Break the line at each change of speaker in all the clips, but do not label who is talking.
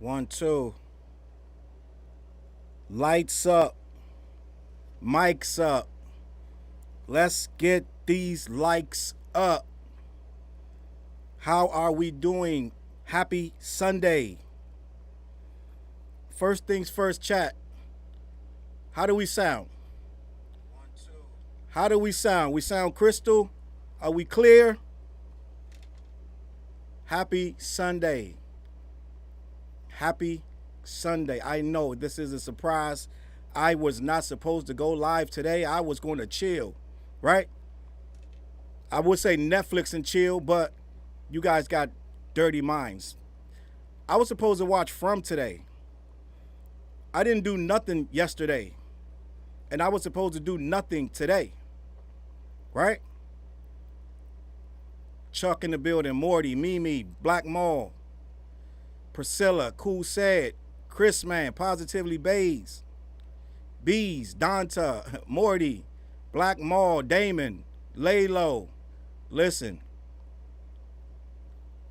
1, 2. Lights up. Mics up. Let's get these likes up. How are we doing? Happy Sunday. First things first, chat. How do we sound? 1, 2. How do we sound? We sound crystal? Are we clear? Happy Sunday. Happy Sunday. I know this is a surprise. I was not supposed to go live today. I was going to chill, right? I would say Netflix and chill, but you guys got dirty minds. I was supposed to watch From today. I didn't do nothing yesterday. And I was supposed to do nothing today, right? Chuck in the building, Morty, Mimi, Black Mall, Priscilla, Cool Sad, Chris Man, Positively Bays, Bees, Donta, Morty, Black Mall, Damon, Laylo. Listen,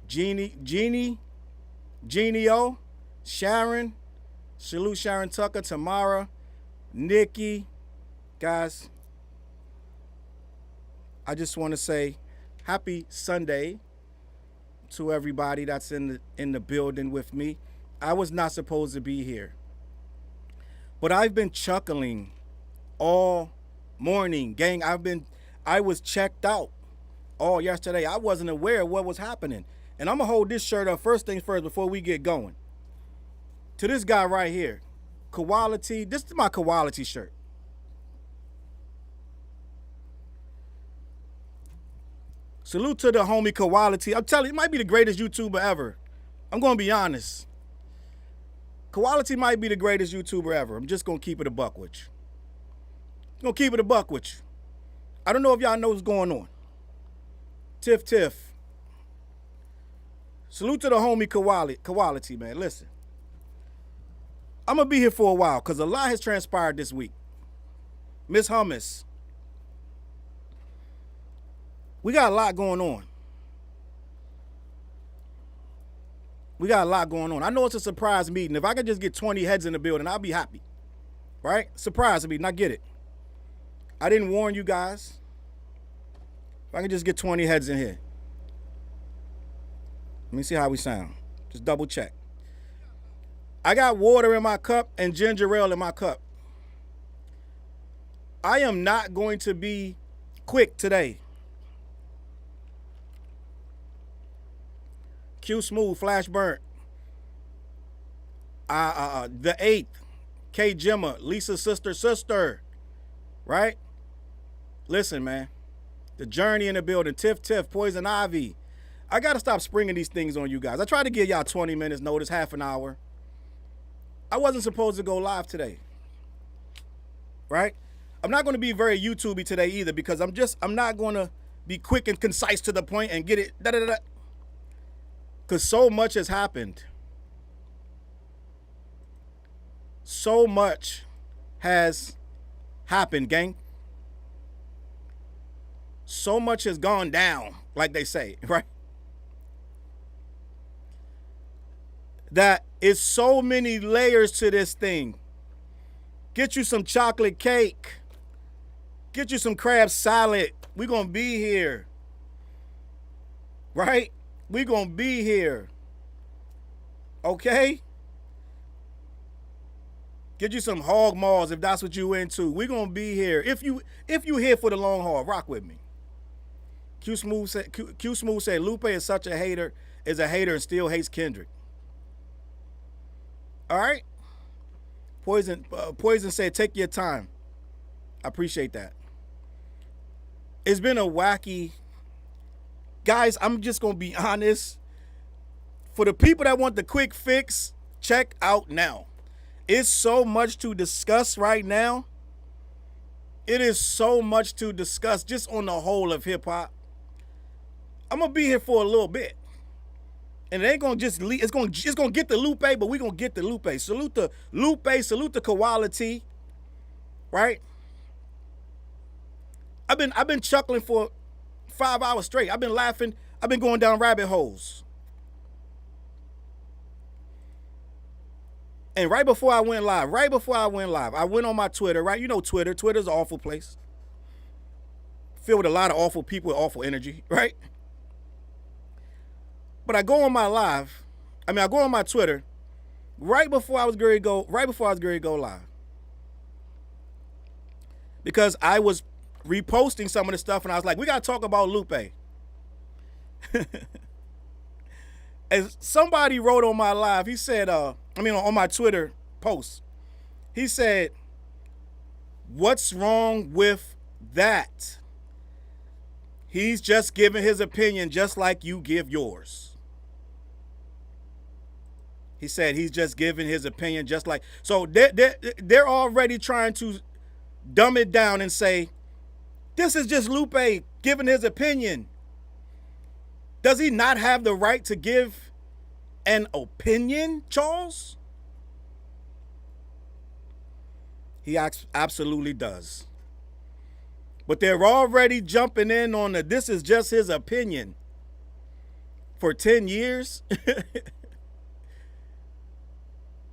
Genio, Sharon, salute Sharon Tucker, Tamara, Nikki. Guys, I just want to say happy Sunday to everybody that's in the building with me. I was not supposed to be here, but I've been chuckling all morning, gang. I was checked out all yesterday. I wasn't aware of what was happening. And I'm gonna hold this shirt up first things first before we get going. To this guy right here, Quality. This is my Quality shirt. Salute to the homie Quality. I'm telling you, it might be the greatest YouTuber ever. I'm gonna be honest. Quality might be the greatest YouTuber ever. I'm just gonna keep it a buck with you. I'm gonna keep it a buck with you. I don't know if y'all know what's going on. Tiff. Salute to the homie Quality, man. Listen. I'm going to be here for a while because a lot has transpired this week. Miss Hummus. We got a lot going on. I know it's a surprise meeting. If I could just get 20 heads in the building, I'll be happy. Right? Surprise meeting. I get it. I didn't warn you guys. If I can just get 20 heads in here. Let me see how we sound. Just double check. I got water in my cup and ginger ale in my cup. I am not going to be quick today. Q Smooth, Flash Burnt. The 8th. K Gemma, Lisa's sister. Right? Listen, man. The Journey in the building. Tiff, Poison Ivy. I got to stop springing these things on you guys. I tried to give y'all 20 minutes notice, half an hour. I wasn't supposed to go live today. Right? I'm not going to be very YouTubey today either because I'm not going to be quick and concise to the point and get it da-da-da-da. Because so much has happened. So much has happened, gang. So much has gone down, like they say, right? That is so many layers to this thing. Get you some chocolate cake. Get you some crab salad. We're going to be here. Right? We're going to be here. Okay? Get you some hog maws if that's what you into. We're going to be here. If you here for the long haul, rock with me. Q Smooth said Lupe is such a hater, and still hates Kendrick. All right? Poison said take your time. I appreciate that. It's been a wacky... Guys, I'm just going to be honest. For the people that want the quick fix, check out now. It's so much to discuss right now. It is so much to discuss just on the whole of hip-hop. I'm going to be here for a little bit. And it ain't going to just leave. It's going to get the Lupe, but we're going to get the Lupe. Salute the Lupe. Salute the Quality. Right? I've been chuckling for 5 hours straight. I've been laughing. I've been going down rabbit holes. And right before I went live, I went on my Twitter, right? You know Twitter. Twitter's an awful place. Filled with a lot of awful people with awful energy, right? But I go on my I go on my Twitter right before I was going to go live. Because I was reposting some of the stuff and I was like, we got to talk about Lupe. As somebody wrote on my live, he said, on my Twitter post, he said, what's wrong with that? He's just giving his opinion just like you give yours. He said he's just giving his opinion just like, so they're already trying to dumb it down and say, this is just Lupe giving his opinion. Does he not have the right to give an opinion, Challz? He absolutely does. But they're already jumping in on this is just his opinion. For 10 years?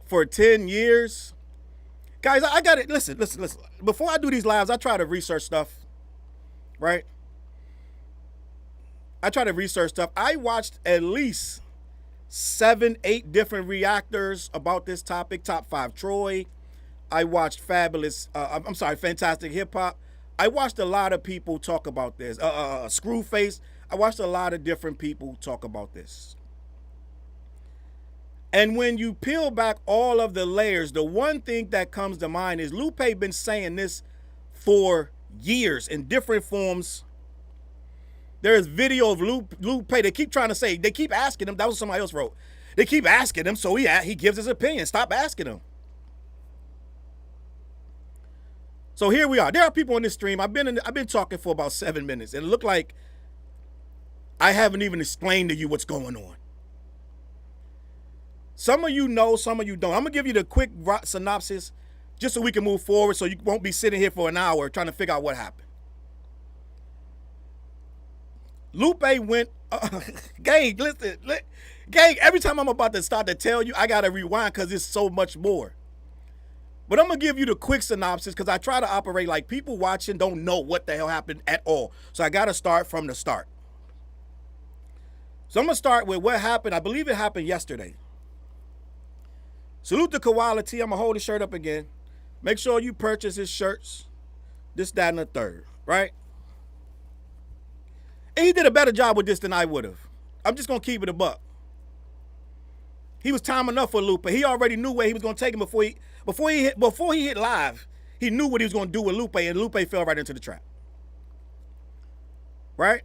For 10 years? Guys, I got it. Listen. Before I do these lives, I try to research stuff, right? I watched at least 7, 8 different reactors about this topic. Top 5 Troy. I watched Fantastic Hip Hop. I watched a lot of people talk about this. Screwface. I watched a lot of different people talk about this. And when you peel back all of the layers, the one thing that comes to mind is Lupe been saying this for years in different forms. There's video of Lupe. They keep trying to say, they keep asking him. That was somebody else wrote. They keep asking him, so he gives his opinion. Stop asking him. So here we are. There are people on this stream. I've been talking for about 7 minutes. And it looked like I haven't even explained to you what's going on. Some of you know, some of you don't. I'm going to give you the quick synopsis just so we can move forward so you won't be sitting here for an hour trying to figure out what happened. Lupe went, gang, listen, gang, every time I'm about to start to tell you, I got to rewind because it's so much more. But I'm going to give you the quick synopsis because I try to operate like people watching don't know what the hell happened at all. So I got to start from the start. So I'm going to start with what happened. I believe it happened yesterday. Salute to Quality. I'm going to hold his shirt up again. Make sure you purchase his shirts. This, that, and the third, right? And he did a better job with this than I would have. I'm just going to keep it a buck. He was time enough for Lupe. He already knew where he was going to take him before he hit live. He knew what he was going to do with Lupe, and Lupe fell right into the trap. Right?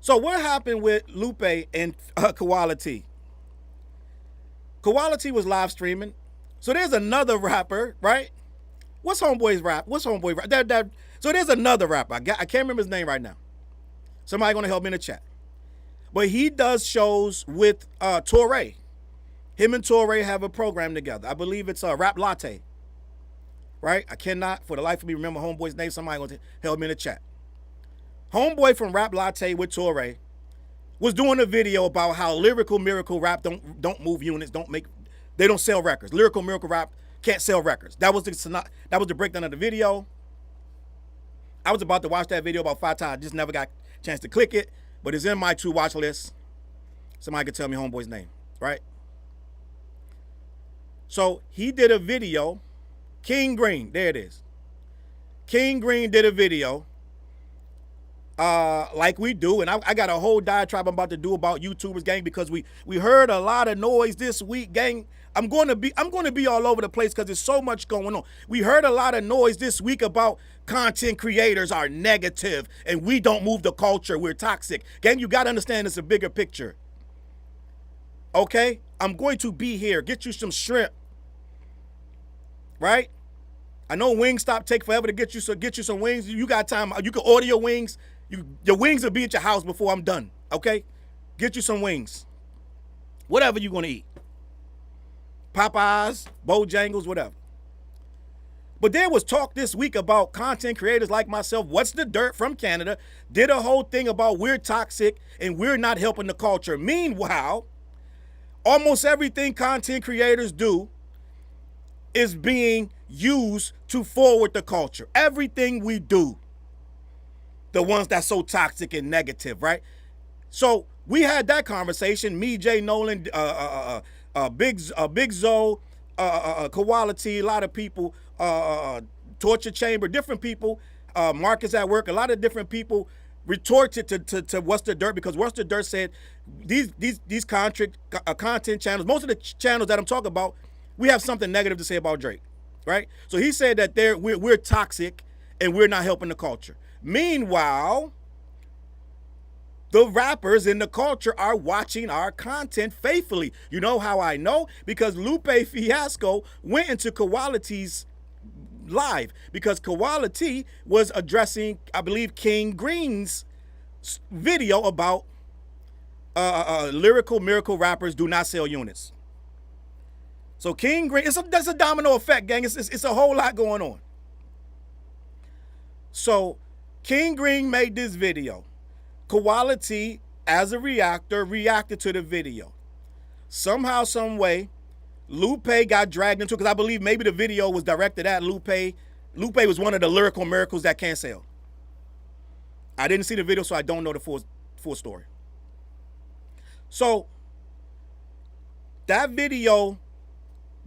So what happened with Lupe and Quality? Quality was live streaming. So there's another rapper, right? What's Homeboy's rap? So there's another rapper. I can't remember his name right now. Somebody going to help me in the chat. But he does shows with Torre. Him and Torre have a program together. I believe it's Rap Latte. Right? I cannot, for the life of me, remember Homeboy's name. Somebody going to help me in the chat. Homeboy from Rap Latte with Torre was doing a video about how Lyrical Miracle Rap don't move units, they don't sell records. Lyrical Miracle Rap can't sell records. That was the breakdown of the video. I was about to watch that video about 5 times. I just never got a chance to click it, but it's in my to watch list. Somebody could tell me Homeboy's name, right? So he did a video. King Green, there it is. King Green did a video like we do, and I got a whole diatribe I'm about to do about YouTubers, gang, because we heard a lot of noise this week, gang. I'm going to be all over the place because there's so much going on. We heard a lot of noise this week about content creators are negative and we don't move the culture. We're toxic. Gang, you got to understand it's a bigger picture. Okay? I'm going to be here. Get you some shrimp. Right? I know Wingstop take forever to get you some wings. You got time. You can order your wings. Your wings will be at your house before I'm done. Okay? Get you some wings. Whatever you're going to eat. Popeyes, Bojangles, whatever. But there was talk this week about content creators like myself. What's the Dirt from Canada did a whole thing about we're toxic and we're not helping the culture. Meanwhile, Almost everything content creators do is being used to forward the culture. Everything we do, the ones that's so toxic and negative, right? So we had that conversation. Me, Jay Nolan, Big Zoe, Quality, a lot of people, Torture Chamber, different people, Marcus at Work, a lot of different people retorted to What's the Dirt, because What's the Dirt said these content channels, most of the channels that I'm talking about, we have something negative to say about Drake, right? So he said that we're toxic and we're not helping the culture. Meanwhile, the rappers in the culture are watching our content faithfully. You know how I know? Because Lupe Fiasco went into Quality's live, because Quality was addressing, I believe, King Green's video about lyrical miracle rappers do not sell units. So King Green, that's a domino effect, gang. It's a whole lot going on. So King Green made this video. Quality, as a reactor, reacted to the video. Somehow, some way, Lupe got dragged into it, because I believe maybe the video was directed at Lupe. Lupe was one of the lyrical miracles that can't sell. I didn't see the video, so I don't know the full story. So that video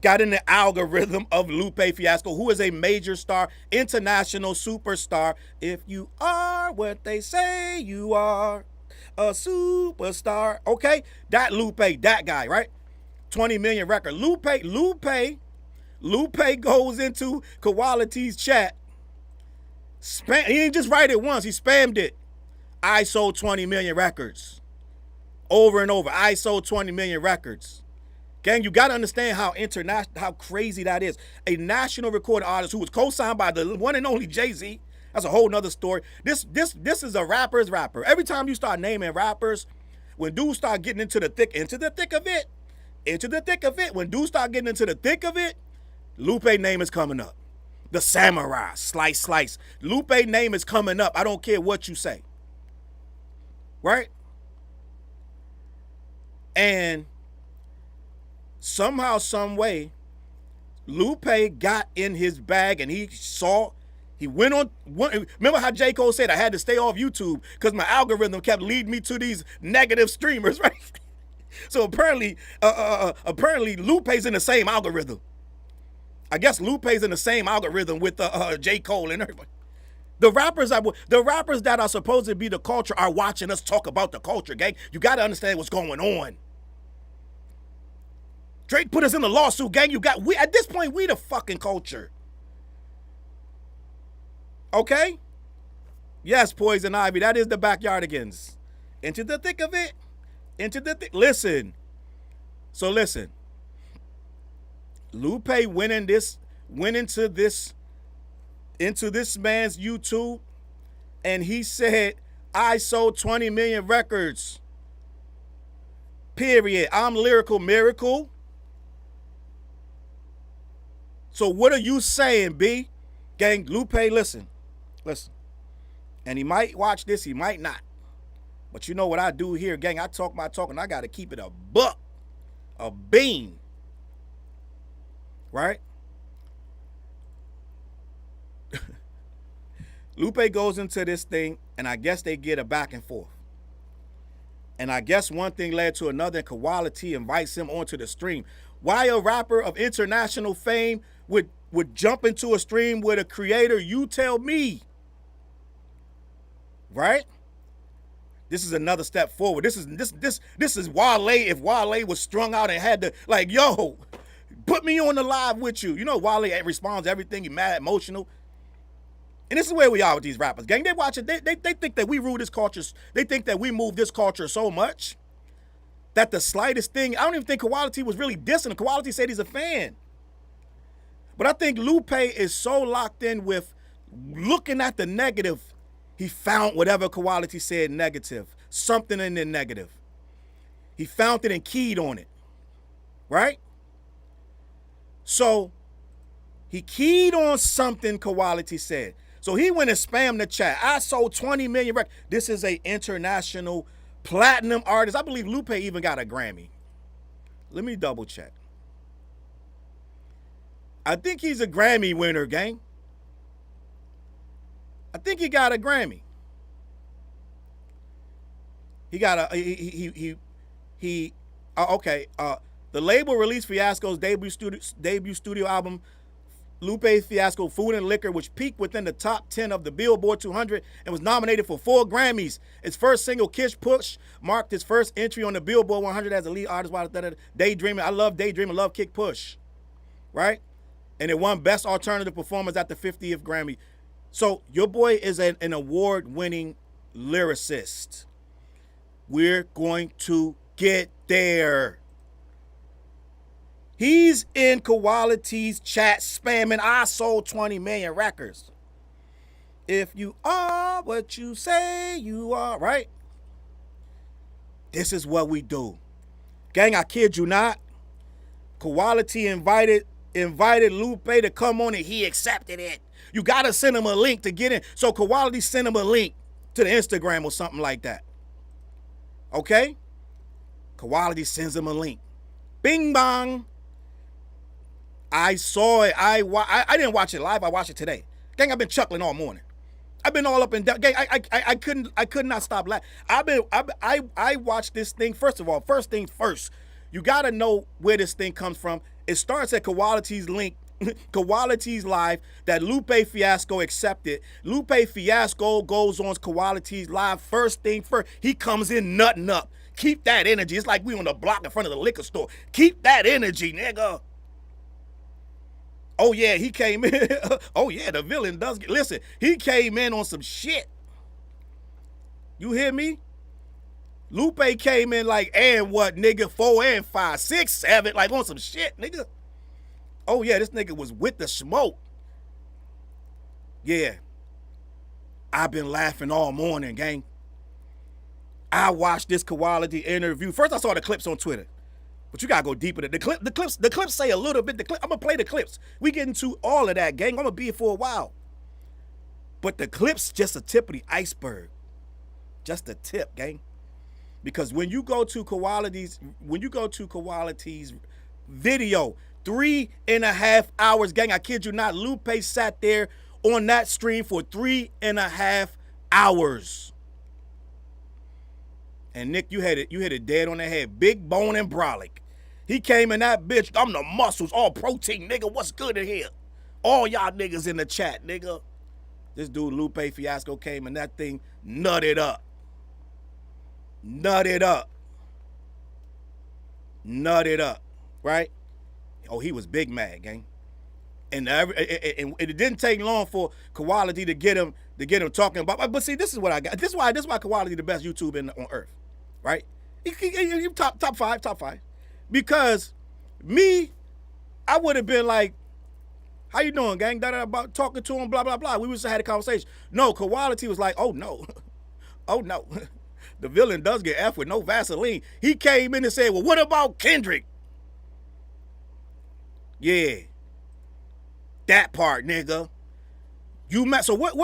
got in the algorithm of Lupe Fiasco, who is a major star, international superstar. If you are what they say you are, a superstar. Okay? That Lupe, that guy, right? 20 million record. Lupe goes into Quality's chat. He didn't just write it once, he spammed it. I sold 20 million records. Over and over. I sold 20 million records. Gang, you got to understand how crazy that is. A national recording artist who was co-signed by the one and only Jay-Z. That's a whole nother story. This is a rapper's rapper. Every time you start naming rappers, when dudes start getting into the thick of it, when dudes start getting into the thick of it, Lupe name is coming up. The Samurai, Slice. Lupe name is coming up. I don't care what you say. Right? And somehow, some way, Lupe got in his bag and he went on. Remember how J. Cole said, I had to stay off YouTube because my algorithm kept leading me to these negative streamers, right? So apparently Lupe's in the same algorithm. I guess Lupe's in the same algorithm with J. Cole and everybody. The rappers that are supposed to be the culture are watching us talk about the culture, gang. You got to understand what's going on. Drake put us in the lawsuit, gang. At this point, we the fucking culture. Okay? Yes, Poison Ivy, that is the backyardigans. Into the thick of it. Listen. So listen. Lupe went into this man's YouTube, and he said, I sold 20 million records. Period. I'm lyrical miracle. So what are you saying, B? Gang, Lupe, listen. And he might watch this, he might not. But you know what I do here, gang? I talk my talk, and I got to keep it a buck, a bean. Right? Lupe goes into this thing, and I guess they get a back and forth. And I guess one thing led to another, and Quality invites him onto the stream. Why a rapper of international fame would jump into a stream with a creator, you tell me. Right? This is another step forward. This is Wale if Wale was strung out and had to, like, yo, put me on the live with you. You know Wale responds to everything, he mad, emotional. And this is where we are with these rappers, gang. They watch it, they think that we rule this culture, they think that we move this culture so much that the slightest thing, I don't even think Quality was really dissing. Quality said he's a fan. But I think Lupe is so locked in with looking at the negative, he found whatever Quality said negative, something in there negative. He found it and keyed on it, right? So he keyed on something Quality said. So he went and spammed the chat. I sold 20 million records. This is an international platinum artist. I believe Lupe even got a Grammy. Let me double check. I think he's a Grammy winner, gang. I think he got a Grammy. He got a he. Okay. The label released Fiasco's debut studio album, Lupe Fiasco, Food and Liquor, which peaked within the top 10 of the Billboard 200 and was nominated for 4 Grammys. Its first single, Kish Push, marked his first entry on the Billboard 100 as a lead artist. Daydreaming. I love Daydreaming. I love Kick Push. Right? And it won Best Alternative Performance at the 50th Grammy. So your boy is an award-winning lyricist. We're going to get there. He's in Quality's chat spamming, I sold 20 million records. If you are what you say you are, right? This is what we do. Gang, I kid you not. Quality invited Lupe to come on and he accepted it. You got to send him a link to get in. So Quality sent him a link to the Instagram or something like that. Okay? Quality sends him a link. Bing bong. I saw it. I didn't watch it live. I watched it today. Gang, I've been chuckling all morning. I've been all up and down. Gang, I could not stop laughing. I watched this thing. First of all, first thing first, you got to know where this thing comes from. It starts at Quality's link, Quality's live that Lupe Fiasco accepted. Lupe Fiasco goes on Quality's live. First thing first, he comes in nutting up. Keep that energy. It's like we on the block in front of the liquor store. Keep that energy, nigga. Oh, yeah, he came in. Oh, yeah, the villain does get... Listen, he came in on some shit. You hear me? Lupe came in like, and what, nigga? 4 and 5, 6, 7, like on some shit, nigga. Oh, yeah, this nigga was with the smoke. Yeah. I've been laughing all morning, gang. I watched this Quality interview. First, I saw the clips on Twitter. But you gotta go deeper. The clips say a little bit. I'm gonna play the clips. We get into all of that, gang. I'm gonna be here for a while. But the clips just a tip of the iceberg. Just a tip, gang. Because when you go to Quality's video, 3.5 hours, gang, I kid you not, Lupe sat there on that stream for 3.5 hours. And Nick, you hit it dead on the head. Big bone and brolic. He came in that bitch. I'm the muscles, all protein, nigga. What's good in here? All y'all niggas in the chat, nigga. This dude, Lupe Fiasco, came and that thing nutted up. Nutted up. Nutted up. Right? Oh, he was big mad, gang. And it didn't take long for Quality to get him talking about. But see, this is what I got. This is why Quality the best YouTube on earth. Right? He top five. Because me, I would have been like, how you doing, gang? About talking to him, blah, blah, blah. We just had a conversation. No, Quality was like, oh, no. Oh, no. The villain does get F with no Vaseline. He came in and said, well, what about Kendrick? Yeah. That part, nigga. You met. So what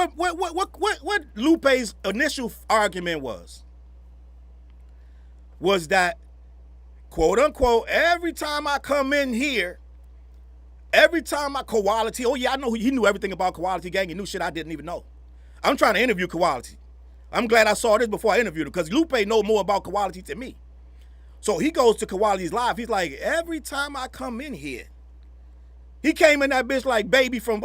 Lupe's initial argument was that, quote unquote, every time I come in here, every time I Quality, oh yeah, I know he knew everything about Quality, gang. He knew shit I didn't even know. I'm trying to interview Quality. I'm glad I saw this before I interviewed him, because Lupe know more about Quality than me. So he goes to Quality's live. He's like, every time I come in here, he came in that bitch like Baby from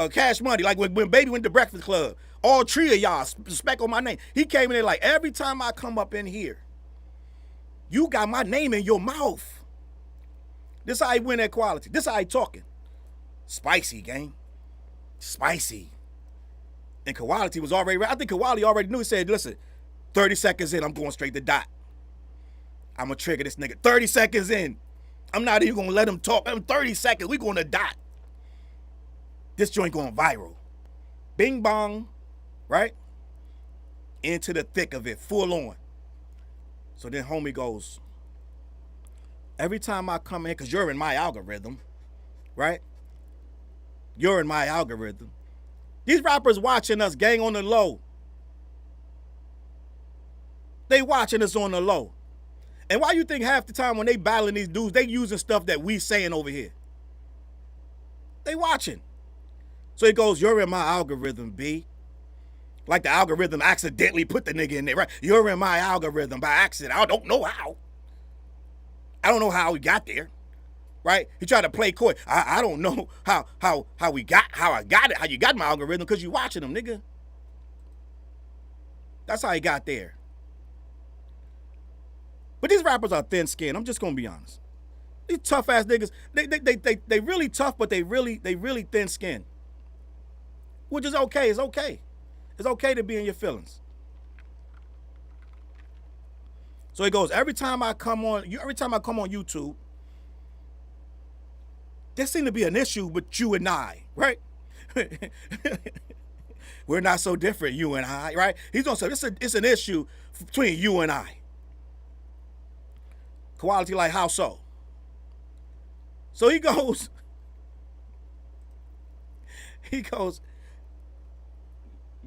Cash Money, like when Baby went to Breakfast Club. All 3 of y'all, spec on my name. He came in there like, every time I come up in here, you got my name in your mouth. This how he win at Quality. This how he talking. Spicy, gang. Spicy. And Quality was already ready. I think Quality already knew. He said, listen, 30 seconds in, I'm going straight to dot. I'm going to trigger this nigga. 30 seconds in. I'm not even going to let him talk. 30 seconds, we going to dot. This joint going viral. Bing bong, right? Into the thick of it, full on. So then homie goes, every time I come in, because you're in my algorithm, right? You're in my algorithm. These rappers watching us, gang, on the low. They watching us on the low. And why you think half the time when they battling these dudes, they using stuff that we saying over here? They watching. So it goes, you're in my algorithm, B. Like the algorithm accidentally put the nigga in there, right? You're in my algorithm by accident. I don't know how. I don't know how he got there, right? He tried to play coy. I don't know how I got it, how you got my algorithm, because you watching them, nigga. That's how he got there. But these rappers are thin-skinned. I'm just gonna be honest. These tough ass niggas, they really tough, but they really thin-skinned. Which is okay. It's okay. It's okay to be in your feelings. So it goes, every time I come on YouTube, there seems to be an issue with you and I, right? We're not so different, you and I, right? He's gonna say it's an issue between you and I. Quality, like, how so? So he goes,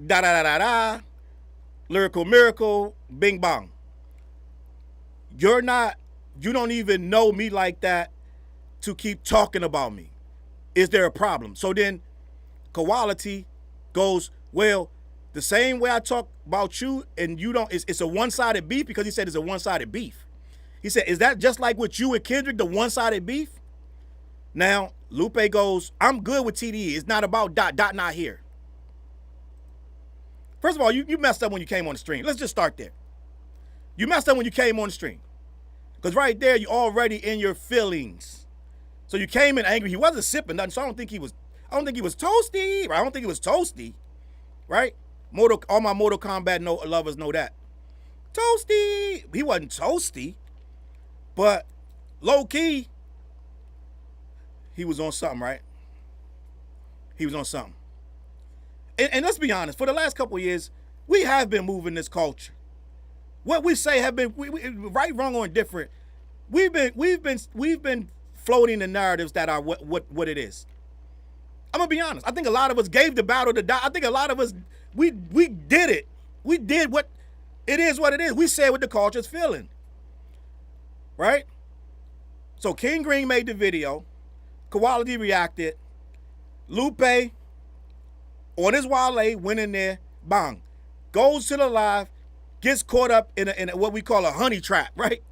da da da da da, lyrical miracle, bing bong. You don't even know me like that to keep talking about me. Is there a problem? So then Quality goes, well, the same way I talk about you and you don't, it's a one-sided beef, because he said it's a one-sided beef. He said, is that just like with you and Kendrick, the one-sided beef? Now, Lupe goes, I'm good with TDE. It's not about dot not here. First of all, you messed up when you came on the stream. Let's just start there. You messed up when you came on the stream. Because right there, you're already in your feelings. So you came in angry. He wasn't sipping nothing, so I don't think he was toasty. Right? I don't think he was toasty. Right? All my Mortal Kombat lovers know that. Toasty. He wasn't toasty. But low key, he was on something, right? He was on something. And let's be honest, for the last couple of years, we have been moving this culture. What we say have been right, wrong, or indifferent. We've been floating the narratives that are what it is. I'm gonna be honest. I think a lot of us gave the battle to die. I think a lot of us we did it. We did what it is. What it is. We said what the culture's feeling. Right? So King Green made the video. Quality reacted. Lupe on his Wale went in there, bang, goes to the live, gets caught up in what we call a honey trap, right?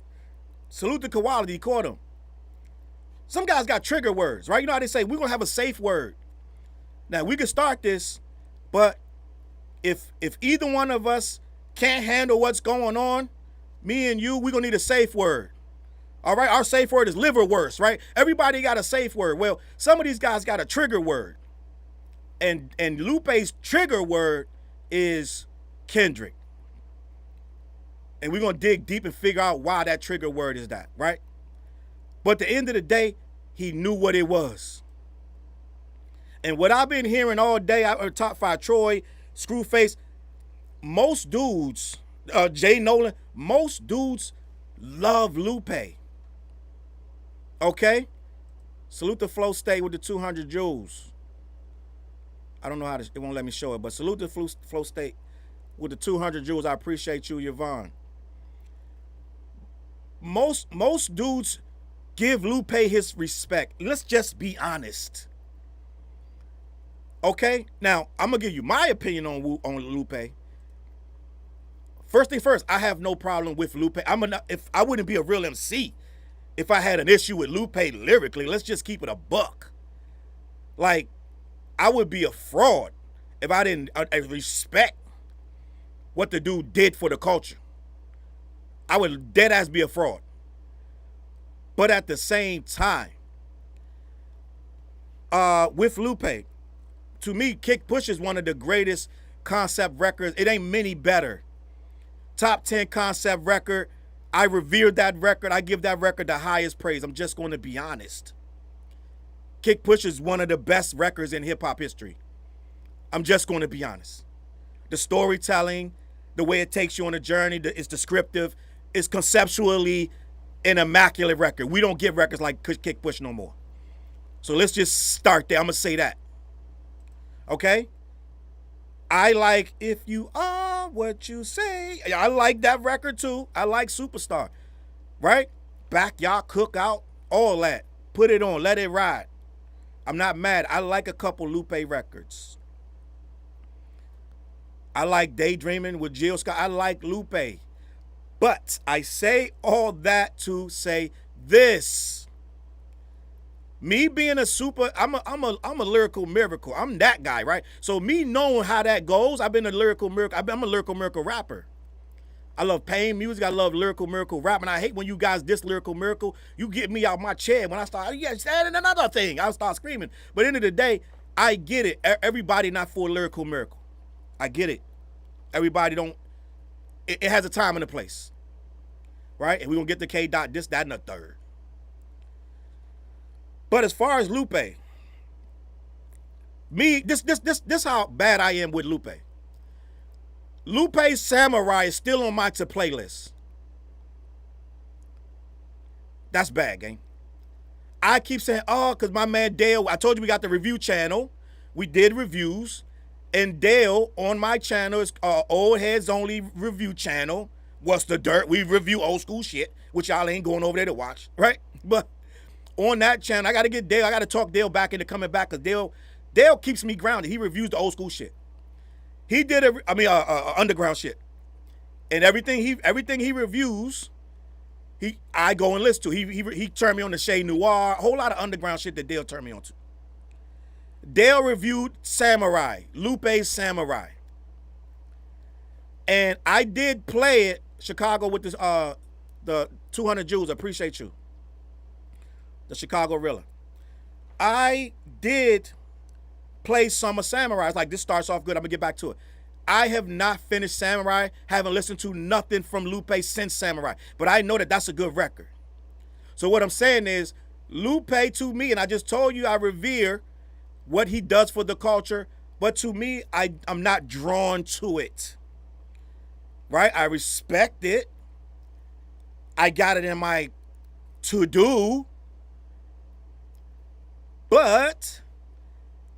Salute to Quality, he caught him. Some guys got trigger words, right? You know how they say, we're going to have a safe word. Now, we can start this, but if either one of us can't handle what's going on, me and you, we're going to need a safe word. All right? Our safe word is liverwurst, right? Everybody got a safe word. Well, some of these guys got a trigger word. And Lupe's trigger word is Kendrick. And we're going to dig deep and figure out why that trigger word is that, right? But at the end of the day, he knew what it was. And what I've been hearing all day, Top 5 Troy, Screwface, most dudes, Jay Nolan, most dudes love Lupe. Okay? Salute the Flow State with the 200 joules. I don't know how to, it won't let me show it, but salute the Flow State with the 200 joules. I appreciate you, Yvonne. Most dudes give Lupe his respect. Let's just be honest. Okay? Now, I'm going to give you my opinion on Lupe. First thing first, I have no problem with Lupe. If I wouldn't be a real MC if I had an issue with Lupe lyrically. Let's just keep it a buck. Like, I would be a fraud if I didn't respect what the dude did for the culture. I would dead ass be a fraud. But at the same time, with Lupe, to me, Kick Push is one of the greatest concept records. It ain't many better. Top 10 concept record. I revere that record. I give that record the highest praise. I'm just going to be honest. Kick Push is one of the best records in hip-hop history. I'm just going to be honest. The storytelling, the way it takes you on a journey, it's descriptive, it's conceptually an immaculate record. We don't get records like Kick Push no more. So let's just start there. I'm going to say that. Okay? I like If You Are What You Say. I like that record too. I like Superstar. right? Backyard cookout, all that. Put it on, let it ride. I'm not mad. I like a couple Lupe records. I like Daydreaming with Jill Scott. I like Lupe. But I say all that to say this. Me being I'm a lyrical miracle. I'm that guy, right? So me knowing how that goes, I've been a lyrical miracle. I'm a lyrical miracle rapper. I love pain music. I love lyrical miracle rap. And I hate when you guys diss lyrical miracle. You get me out my chair. When I start, yeah, saying another thing, I'll start screaming. But at the end of the day, I get it. Everybody not for lyrical miracle. I get it. Everybody don't. It has a time and a place. Right? And we're going to get to K. Dot, this, that, and the third. But as far as Lupe, this how bad I am with Lupe. Lupe's Samurai is still on my to playlist. That's bad, gang. I keep saying, oh, because my man Dale, I told you we got the review channel. We did reviews. And Dale on my channel is Old Heads Only review channel. What's the dirt? We review old school shit, which y'all ain't going over there to watch, right? But on that channel, I got to get Dale. I got to talk Dale back into coming back because Dale keeps me grounded. He reviews the old school shit. He did underground shit, and everything he reviews, I go and listen to. He turned me on to Shea Noir, a whole lot of underground shit that Dale turned me on to. Dale reviewed Samurai, Lupe's Samurai, and I did play it Chicago with this the 200 Jews. Appreciate you, the Chicago Rilla. I did play Summer Samurai. It's like, this starts off good. I'm gonna get back to it. I have not finished Samurai. Haven't listened to nothing from Lupe since Samurai. But I know that that's a good record. So what I'm saying is, Lupe to me, and I just told you I revere what he does for the culture, but to me, I'm not drawn to it. Right? I respect it. I got it in my to-do. But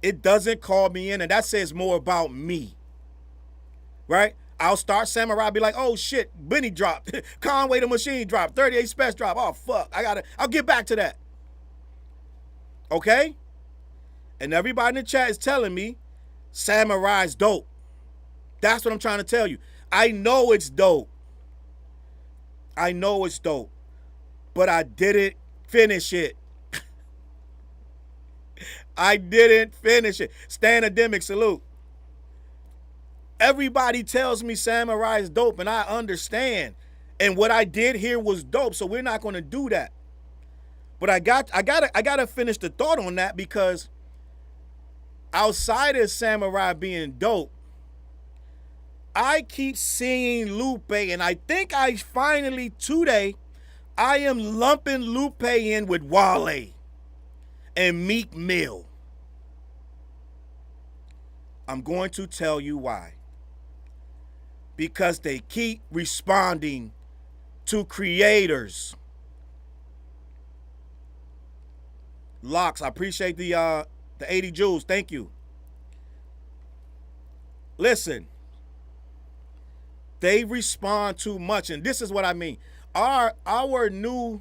it doesn't call me in, and that says more about me. Right? I'll start Samurai, be like, oh shit, Benny dropped. Conway the Machine dropped. 38 Special drop. Oh fuck. I'll get back to that. Okay? And everybody in the chat is telling me Samurai's dope. That's what I'm trying to tell you. I know it's dope. I know it's dope. But I didn't finish it. I didn't finish it. Stanademic, salute. Everybody tells me Samurai is dope, and I understand. And what I did here was dope, so we're not going to do that. But I gotta finish the thought on that, because outside of Samurai being dope, I keep seeing Lupe, and I think I finally today I am lumping Lupe in with Wale and Meek Mill. I'm going to tell you why. Because they keep responding to creators. Locks, I appreciate the 80 joules. Thank you. Listen, they respond too much, and this is what I mean. Our new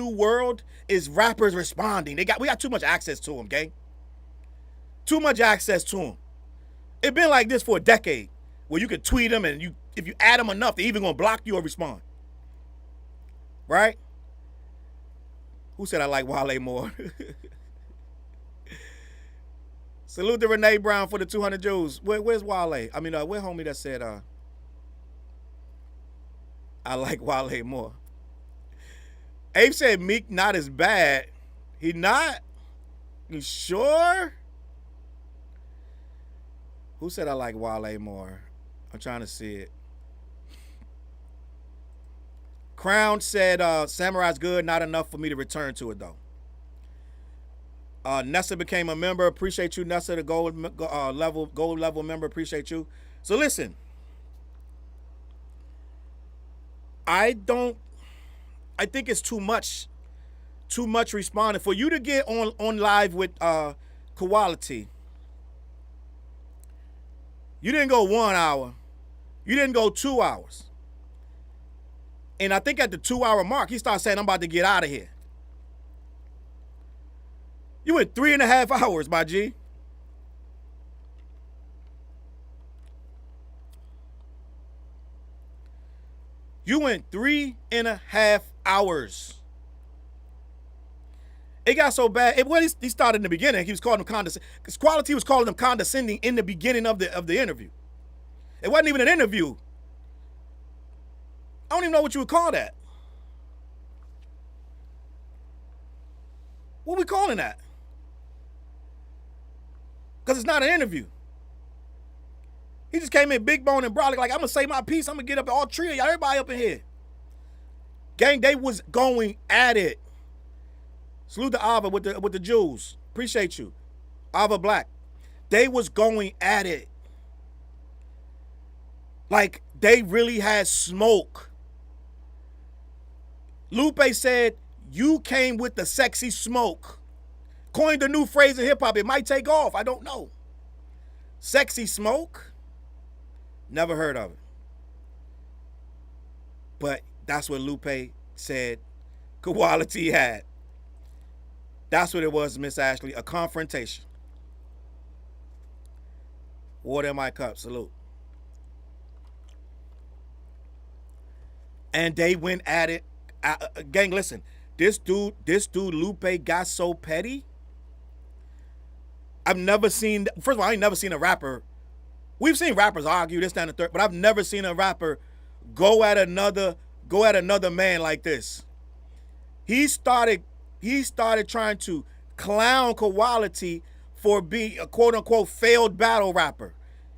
world is rappers responding. We got too much access to them, gang. Too much access to them. It's been like this for a decade, where you can tweet them, and if you add them enough, they're even gonna block you or respond. Right? Who said I like Wale more? Salute to Renee Brown for the 200 joules. Where's Wale? I mean, where homie that said I like Wale more? Abe said Meek not as bad. He not? You sure? Who said I like Wale more? I'm trying to see it. Crown said Samurai's good, not enough for me to return to it though. Nessa became a member. Appreciate you, Nessa, the gold level member. Appreciate you. So listen, I think it's too much responding for you to get on live with Quality. You didn't go 1 hour. You didn't go 2 hours. And I think at the 2-hour mark, he started saying, I'm about to get out of here. You went 3.5 hours, my G. You went 3.5 hours. It got so bad. He started in the beginning. He was calling him condescending. Because Quality was calling him condescending in the beginning of the interview. It wasn't even an interview. I don't even know what you would call that. What are we calling that? Because it's not an interview. He just came in big bone and brolic like, I'm going to say my piece. I'm going to get up all three of y'all, everybody up in here. Gang, they was going at it. Salute to Ava with the jewels. Appreciate you. Ava Black. They was going at it. Like, they really had smoke. Lupe said, you came with the sexy smoke. Coined a new phrase in hip-hop. It might take off. I don't know. Sexy smoke? Never heard of it. But that's what Lupe said Quality had. That's what it was, Miss Ashley. A confrontation. Water in my cup. Salute. And they went at it. Gang, listen. This dude, Lupe, got so petty. I've never seen, first of all, I ain't never seen a rapper. We've seen rappers argue this, that, and the third, but I've never seen a rapper go at another man like this. He started trying to clown Quality for being a quote unquote failed battle rapper.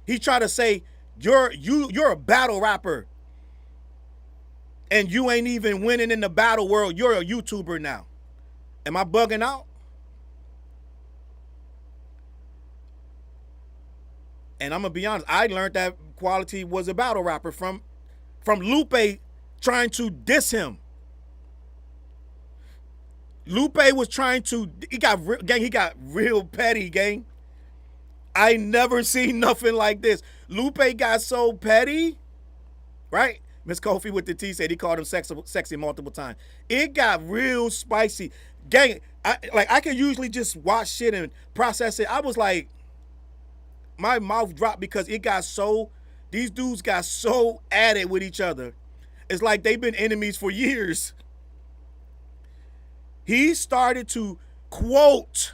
He tried to say, you're a battle rapper. And you ain't even winning in the battle world. You're a YouTuber now. Am I bugging out? And I'm going to be honest. I learned that Quality was a battle rapper from Lupe trying to diss him. Lupe was trying to, he got real petty, gang. I never seen nothing like this. Lupe got so petty, right? Miss Kofi with the T said he called him sexy multiple times. It got real spicy. Gang, I can usually just watch shit and process it. I was like, my mouth dropped because it got so, these dudes got so at it with each other. It's like they've been enemies for years. He started to quote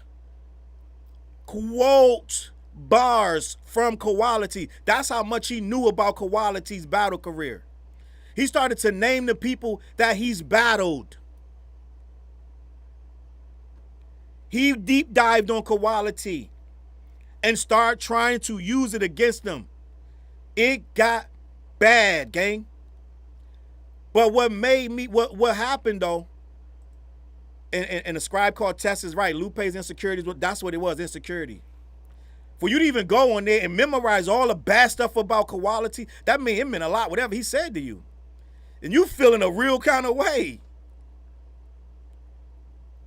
bars from Quality. That's how much he knew about Quality's battle career. He started to name the people that he's battled. He deep dived on Quality and started trying to use it against them. It got bad, gang. But what made me, what happened though, and the scribe called Tess is right, Lupe's insecurities, that's what it was, insecurity. For you to even go on there and memorize all the bad stuff about Quality, that meant it meant a lot, whatever he said to you. And you feeling a real kind of way.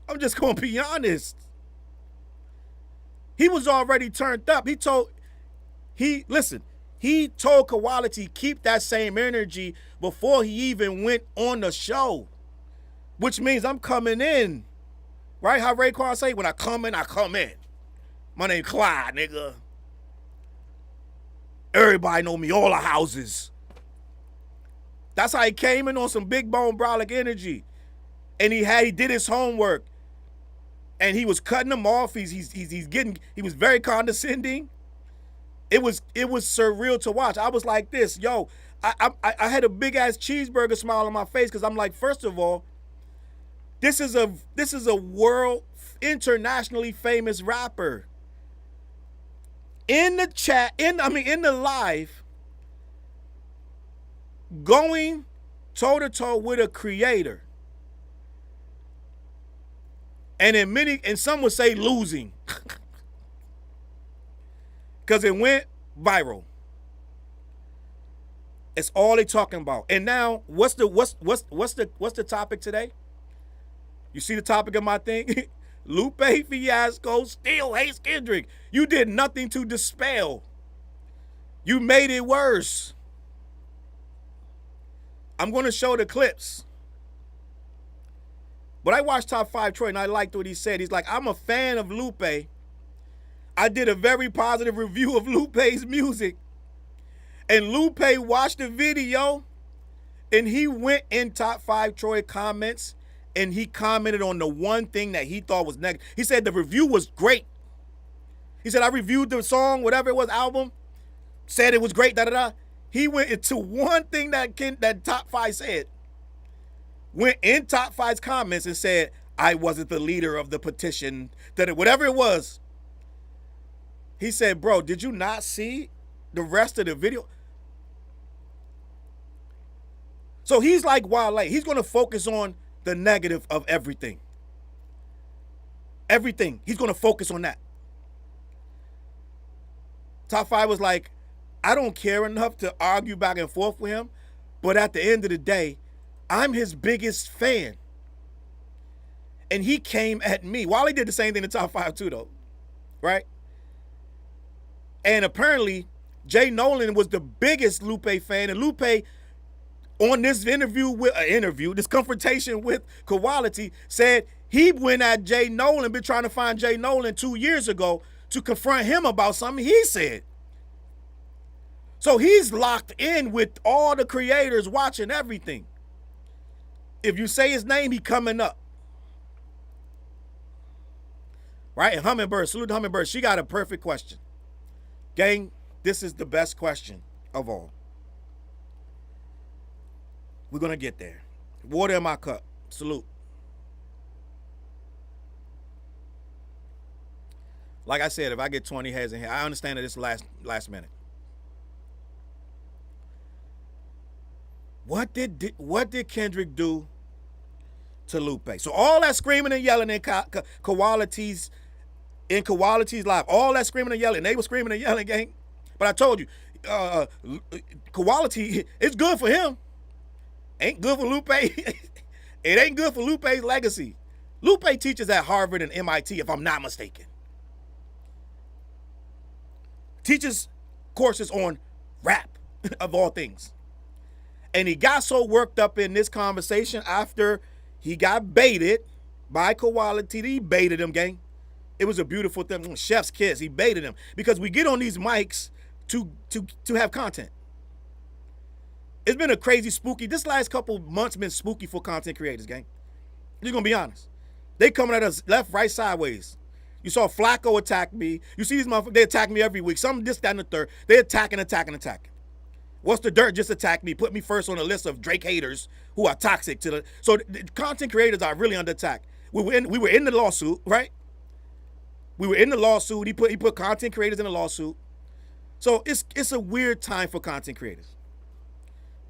I'm just going to be honest. He was already turned up. He told Quality keep that same energy before he even went on the show. Which means I'm coming in. Right? How Raekwon say, when I come in, I come in. My name Clyde, nigga. Everybody know me, all the houses. That's how he came in on some big bone brolic energy. And he did his homework. And he was cutting them off. He was very condescending. It was surreal to watch. I was like this, yo, I had a big ass cheeseburger smile on my face because I'm like, first of all, this is a world internationally famous rapper. In the chat, in the live, going toe-to-toe with a creator. And some would say losing. Because it went viral. It's all they talking about. And now, what's the topic today? You see the topic of my thing? Lupe Fiasco still hates Kendrick. You did nothing to dispel. You made it worse. I'm going to show the clips. But I watched Top 5 Troy, and I liked what he said. He's like, I'm a fan of Lupe. I did a very positive review of Lupe's music. And Lupe watched the video, and he went in Top 5 Troy comments, and he commented on the one thing that he thought was negative. He said the review was great. He said, I reviewed the song, whatever it was, album, said it was great, da-da-da. He went into one thing that Top 5 said. Went in Top 5's comments and said, I wasn't the leader of the petition, that whatever it was. He said, bro, did you not see the rest of the video? So he's like Wale. He's going to focus on the negative of everything. Everything. He's going to focus on that. Top 5 was like, I don't care enough to argue back and forth with him, but at the end of the day, I'm his biggest fan. And he came at me. Wally did the same thing in Top 5 too, though. Right? And apparently, Jay Nolan was the biggest Lupe fan. And Lupe, on this this confrontation with Quality, said he went at Jay Nolan, been trying to find Jay Nolan 2 years ago to confront him about something he said. So he's locked in with all the creators watching everything. If you say his name, he coming up. Right? And Hummingbird, salute to Hummingbird. She got a perfect question. Gang, this is the best question of all. We're going to get there. Water in my cup. Salute. Like I said, if I get 20 heads in here, I understand that it's last minute. What did Kendrick do to Lupe? So all that screaming and yelling in Quality's live, all that screaming and yelling, they were screaming and yelling, gang. But I told you, Quality, it's good for him. Ain't good for Lupe. It ain't good for Lupe's legacy. Lupe teaches at Harvard and MIT, if I'm not mistaken. Teaches courses on rap, of all things. And he got so worked up in this conversation after he got baited by Quality. He baited him, gang. It was a beautiful thing. Chef's kiss. He baited him. Because we get on these mics to have content. It's been a crazy, spooky. This last couple months been spooky for content creators, gang. You're going to be honest. They coming at us left, right, sideways. You saw Flacco attack me. You see these motherfuckers, they attack me every week. Some this, that, and the third. They attacking. What's the dirt just attacked me, put me first on a list of Drake haters who are toxic to the. So the content creators are really under attack. We were in the lawsuit, right? We were in the lawsuit. He put content creators in the lawsuit. So it's a weird time for content creators.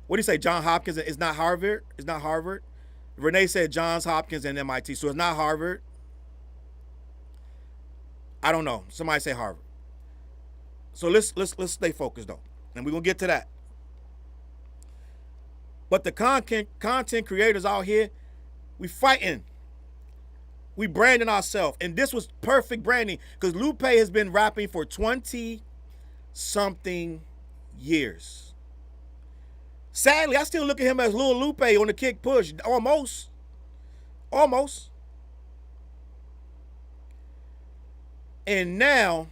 What do you say? Johns Hopkins is not Harvard? It's not Harvard. Renee said Johns Hopkins and MIT, so it's not Harvard. I don't know. Somebody say Harvard. So let's stay focused though, and we're gonna get to that. But the content creators out here, we fighting. We branding ourselves. And this was perfect branding because Lupe has been rapping for 20-something years. Sadly, I still look at him as Lil Lupe on the Kick Push. Almost. And now,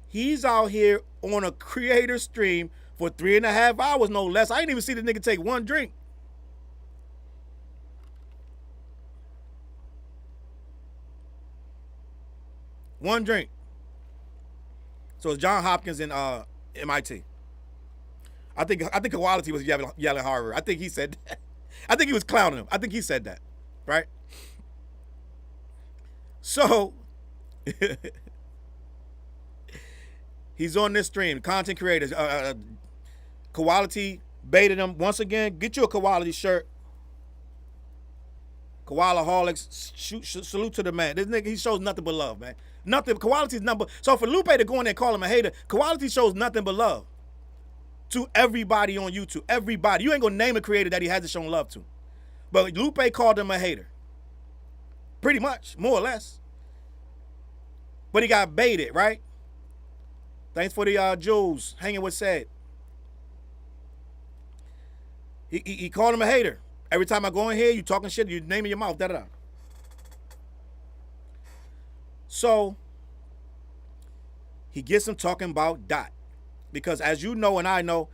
he's out here on a creator stream for 3.5 hours, no less. I didn't even see the nigga take one drink. One drink. So it's Johns Hopkins and MIT. I think Quality was yelling Harvard. I think he said that. I think he was clowning him. I think he said that. Right? So he's on this stream. Content creators. Quality baited him. Once again, get you a Quality shirt. Koalaholics, salute to the man. This nigga, he shows nothing but love, man. Nothing. Quality's number. So for Lupe to go in there and call him a hater, Quality shows nothing but love to everybody on YouTube. Everybody. You ain't gonna name a creator that he hasn't shown love to. But Lupe called him a hater. Pretty much, more or less. But he got baited, right? Thanks for the jewels. Hanging with said. He called him a hater. Every time I go in here, you talking shit, you name in your mouth, da-da-da. So he gets him talking about Dot. Because as you know and I know,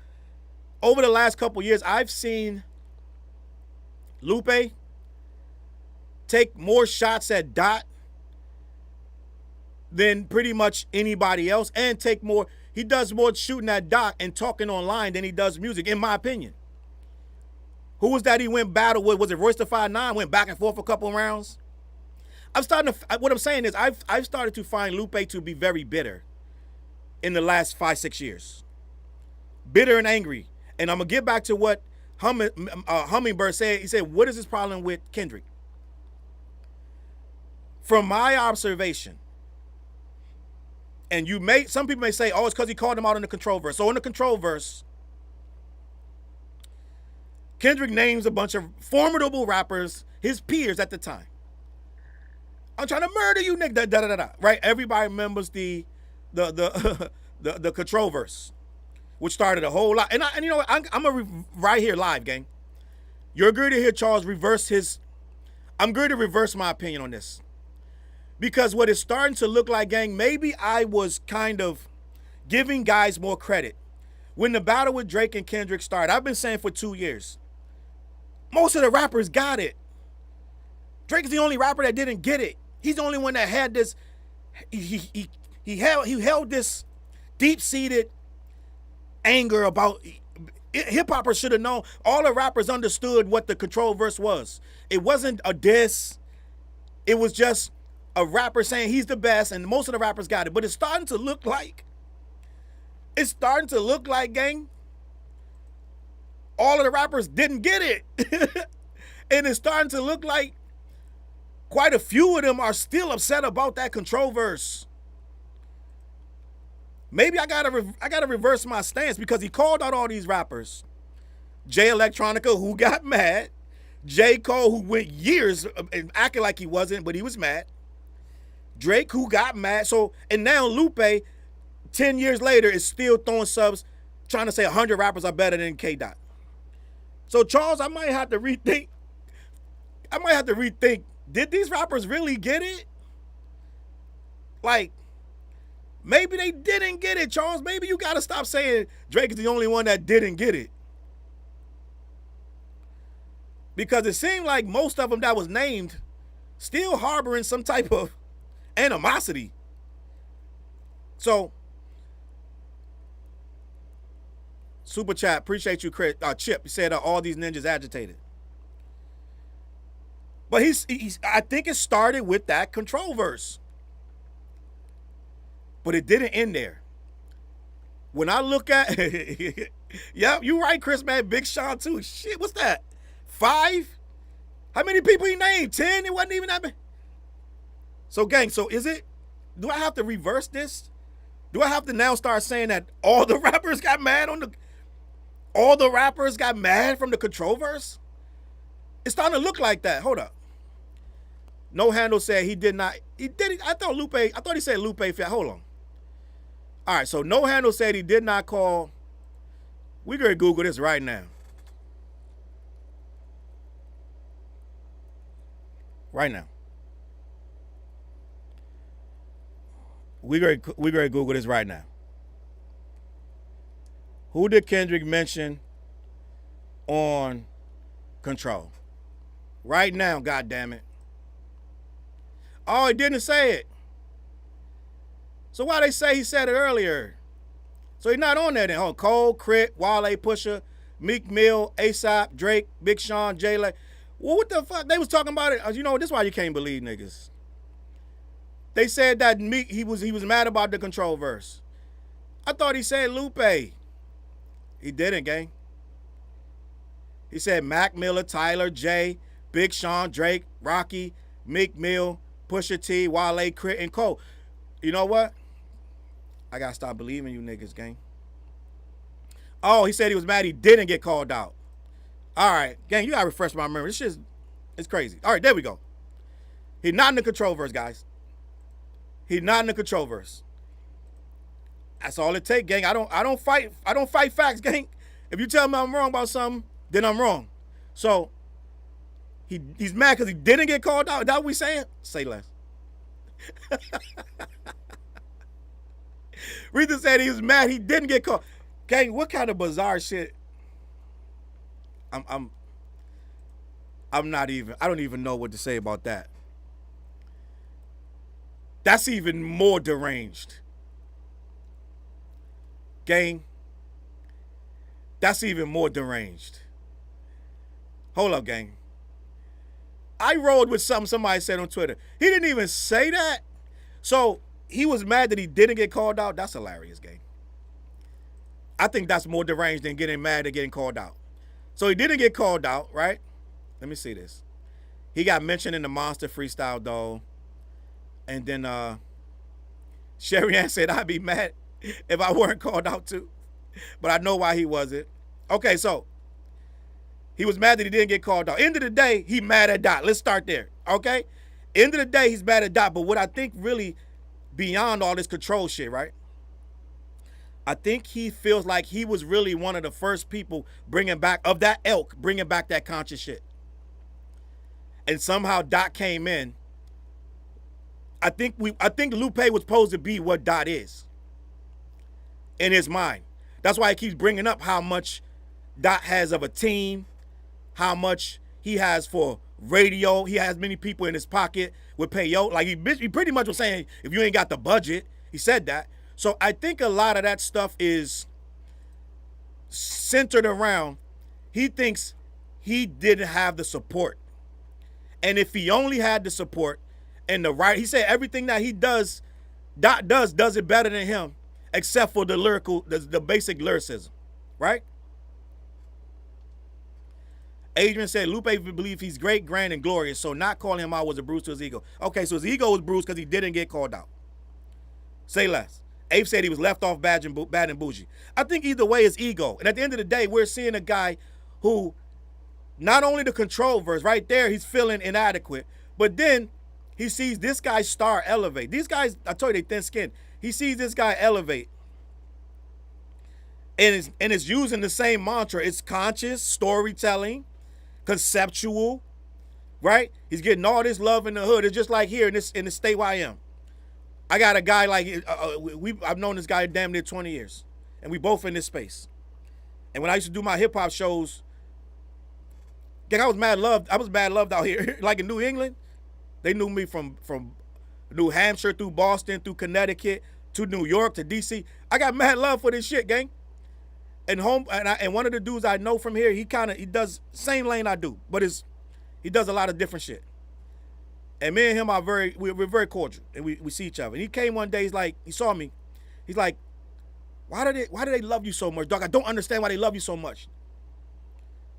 over the last couple years, I've seen Lupe take more shots at Dot than pretty much anybody else, and take more. He does more shooting at Dot and talking online than he does music, in my opinion. Who was that he went battle with? Was it Royce da 5'9"? Went back and forth a couple of rounds. What I'm saying is I've started to find Lupe to be very bitter in the last 5-6 years. Bitter and angry. And I'm going to get back to what Hummingbird said. He said, what is his problem with Kendrick? From my observation, and some people may say, oh, it's because he called him out in the control verse. So in the control verse, Kendrick names a bunch of formidable rappers, his peers at the time. I'm trying to murder you, nigga. Da, da, da, da. Right? Everybody remembers the control verse, which started a whole lot. And you know what? I'm right here live, gang. You're agreed to hear Challz reverse his. I'm going to reverse my opinion on this. Because what it's starting to look like, gang, maybe I was kind of giving guys more credit. When the battle with Drake and Kendrick started, I've been saying for 2 years, most of the rappers got it. Drake's the only rapper that didn't get it. He's the only one that had this. He held this deep-seated anger about. Hip hoppers should have known. All the rappers understood what the control verse was. It wasn't a diss. It was just a rapper saying he's the best, and most of the rappers got it. But it's starting to look like. Gang, all of the rappers didn't get it. And it's starting to look like quite a few of them are still upset about that control verse. Maybe I gotta reverse my stance, because he called out all these rappers. Jay Electronica, who got mad. J. Cole, who went years acting like he wasn't, but he was mad. Drake, who got mad. So, and now Lupe, 10 years later, is still throwing subs, trying to say 100 rappers are better than K. Dot. So, Challz, I might have to rethink. Did these rappers really get it? Like, maybe they didn't get it, Challz. Maybe you got to stop saying Drake is the only one that didn't get it. Because it seemed like most of them that was named still harboring some type of animosity. So, super chat, appreciate you, Chris. Chip, he said all these ninjas agitated. But I think it started with that control verse. But it didn't end there. When I look at, yep, you right, Chris, man. Big Sean too. Shit, what's that? 5? How many people he named? 10? It wasn't even that many. So, gang, do I have to reverse this? Do I have to now start saying that all the rappers got mad from the control verse? It's starting to look like that. Hold up. No Handle said he did not. He did. I thought he said Lupe Fiasco. Hold on. All right, so No Handle said he did not call. We're going to Google this right now. Right now. We're going to Google this right now. Who did Kendrick mention on Control? Right now, goddammit. Oh, he didn't say it. So why they say he said it earlier? So he's not on there then. Oh, Cole, Crit, Wale, Pusha, Meek Mill, ASAP, Drake, Big Sean, Jay. Well, what the fuck? They was talking about it. You know, this is why you can't believe niggas. They said that Meek, he was mad about the control verse. I thought he said Lupe. He didn't, gang. He said Mac Miller, Tyler, Jay, Big Sean, Drake, Rocky, Meek Mill, Pusha T, Wale, Crit, and Cole. You know what? I gotta stop believing you niggas, gang. Oh, he said he was mad he didn't get called out. All right, gang, you gotta refresh my memory. This shit is crazy. All right, there we go. He's not in the control verse, guys. He's not in the control verse. That's all it takes, gang. I don't fight facts, gang. If you tell me I'm wrong about something, then I'm wrong. So he's mad because he didn't get called out. Is that what we saying? Say less. Rita said he was mad he didn't get called. Gang, what kind of bizarre shit? I'm not even, I don't even know what to say about that. That's even more deranged. Gang, that's even more deranged. Hold up, gang. I rolled with something somebody said on Twitter. He didn't even say that. So he was mad that he didn't get called out. That's hilarious, gang. I think that's more deranged than getting mad at getting called out. So he didn't get called out, right? Let me see this. He got mentioned in the Monster Freestyle, though. And then Sherry Ann said, I'd be mad if I weren't called out too. But I know why he wasn't. Okay, so he was mad that he didn't get called out. End of the day, he mad at Dot. Let's start there, okay? End of the day, he's mad at Dot. But what I think really beyond all this control shit, right? I think he feels like he was really one of the first people bringing back, of that ilk, bringing back that conscious shit. And somehow Dot came in. I think Lupe was supposed to be what Dot is in his mind. That's why he keeps bringing up how much Dot has of a team, how much he has for radio. He has many people in his pocket with payo. Like he pretty much was saying, if you ain't got the budget, he said that. So I think a lot of that stuff is centered around, he thinks he didn't have the support. And if he only had the support and the right, he said everything that he does, Dot does it better than him, except for the lyrical, the basic lyricism, right? Adrian said, Lupe believes he's great, grand, and glorious, so not calling him out was a bruise to his ego. Okay, so his ego was bruised because he didn't get called out. Say less. Abe said he was left off bad and bougie. I think either way is ego. And at the end of the day, we're seeing a guy who, not only the control verse, right there, he's feeling inadequate, but then he sees this guy's star elevate. These guys, I told you, they thin skin. He sees this guy elevate. And it's using the same mantra. It's conscious, storytelling, conceptual, right? He's getting all this love in the hood. It's just like here in the state where I am. I got a guy like, I've known this guy damn near 20 years. And we both in this space. And when I used to do my hip hop shows, I was mad loved out here. Like in New England, they knew me from New Hampshire through Boston, through Connecticut, to New York, to DC. I got mad love for this shit, gang. And one of the dudes I know from here, he does same lane I do, but he does a lot of different shit. And me and him we're very cordial, and we see each other. And he came one day, he saw me. He's like, why do they love you so much, dog? I don't understand why they love you so much.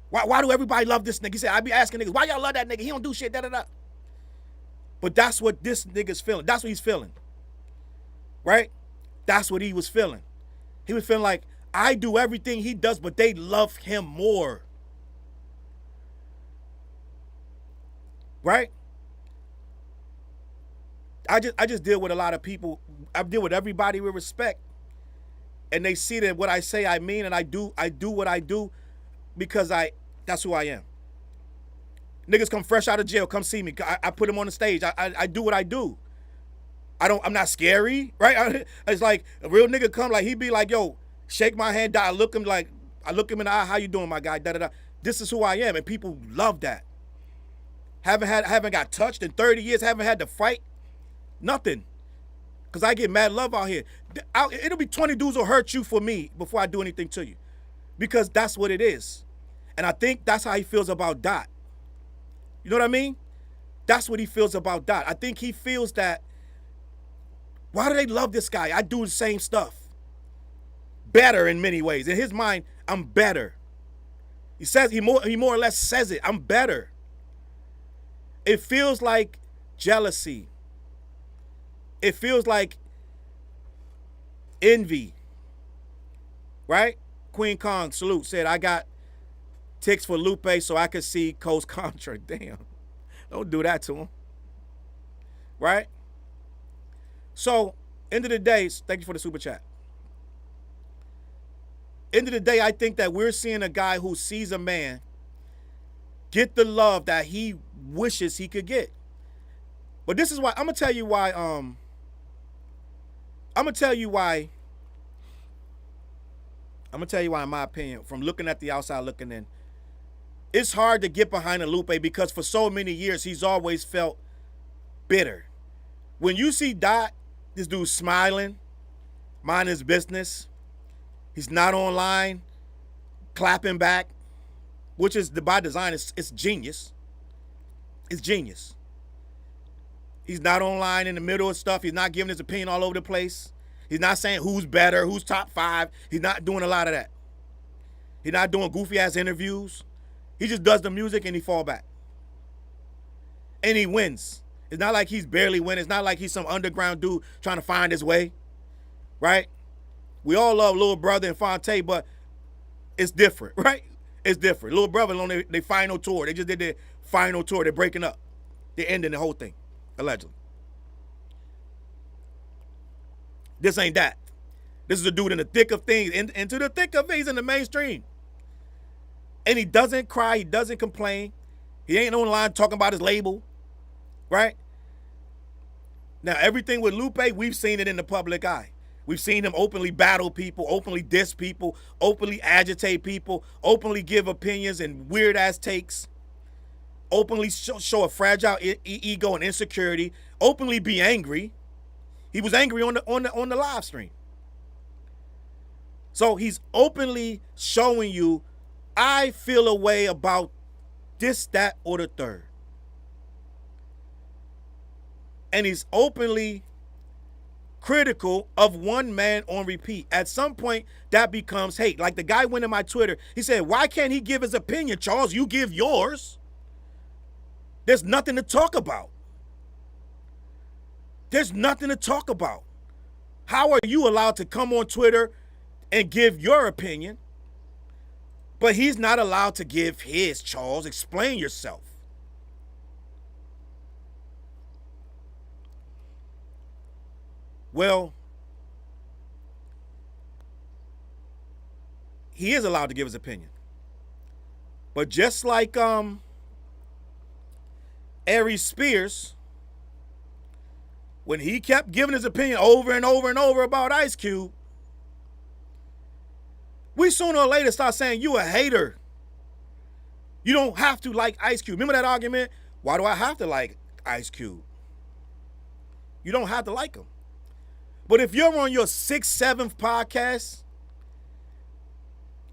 Why do everybody love this nigga? He said, I be asking niggas, why y'all love that nigga? He don't do shit, da-da-da. But that's what this nigga's feeling. That's what he's feeling. Right? That's what he was feeling. He was feeling like, I do everything he does, but they love him more. Right? I just deal with a lot of people. I deal with everybody with respect. And they see that what I say I mean, and I do what I do because that's who I am. Niggas come fresh out of jail, come see me. I put them on the stage. I do what I do. I'm not scary, right? It's like a real nigga come, like he be like, yo, shake my hand, I look him in the eye, how you doing, my guy? Da da da. This is who I am, and people love that. Haven't got touched in 30 years, haven't had to fight. Nothing. Because I get mad love out here. It'll be 20 dudes who'll hurt you for me before I do anything to you. Because that's what it is. And I think that's how he feels about Dot. You know what I mean? That's what he feels about Dot. I think he feels that, why do they love this guy? I do the same stuff. Better in many ways. In his mind, I'm better. He says, he more or less says it. I'm better. It feels like jealousy. It feels like envy, right? Queen Kong, salute, said, I got ticks for Lupe so I could see Coast Contra. Damn, don't do that to him, right? So, end of the day, thank you for the super chat. End of the day, I think that we're seeing a guy who sees a man get the love that he wishes he could get. But this is why I'm gonna tell you why. In my opinion, from looking at the outside looking in, it's hard to get behind a Lupe because for so many years he's always felt bitter. When you see Dot, this dude smiling, minding his business, he's not online, clapping back, which is by design. It's genius. It's genius. He's not online in the middle of stuff. He's not giving his opinion all over the place. He's not saying who's better, who's top 5. He's not doing a lot of that. He's not doing goofy ass interviews. He just does the music and he fall back. And he wins. It's not like he's barely winning. It's not like he's some underground dude trying to find his way. Right? We all love Lil Brother and Fonte, but it's different, right? It's different. Lil Brother on their final tour. They just did their final tour. They're breaking up. They're ending the whole thing, allegedly. This ain't that. This is a dude in the thick of things. Into the thick of it, he's in the mainstream. And he doesn't cry. He doesn't complain. He ain't online talking about his label, right? Now, everything with Lupe, we've seen it in the public eye. We've seen him openly battle people, openly diss people, openly agitate people, openly give opinions and weird-ass takes, openly show a fragile ego and insecurity, openly be angry. He was angry on the live stream. So he's openly showing you, I feel a way about this, that, or the third. And he's openly critical of one man on repeat. At some point, that becomes hate. Like the guy went in my Twitter. He said, why can't he give his opinion, Challz? You give yours. There's nothing to talk about. There's nothing to talk about. How are you allowed to come on Twitter and give your opinion, but he's not allowed to give his, Challz? Explain yourself. Well, he is allowed to give his opinion. But just like Aries Spears, when he kept giving his opinion over and over and over about Ice Cube, we sooner or later start saying, you a hater. You don't have to like Ice Cube. Remember that argument? Why do I have to like Ice Cube? You don't have to like him. But if you're on your 6th, 7th podcast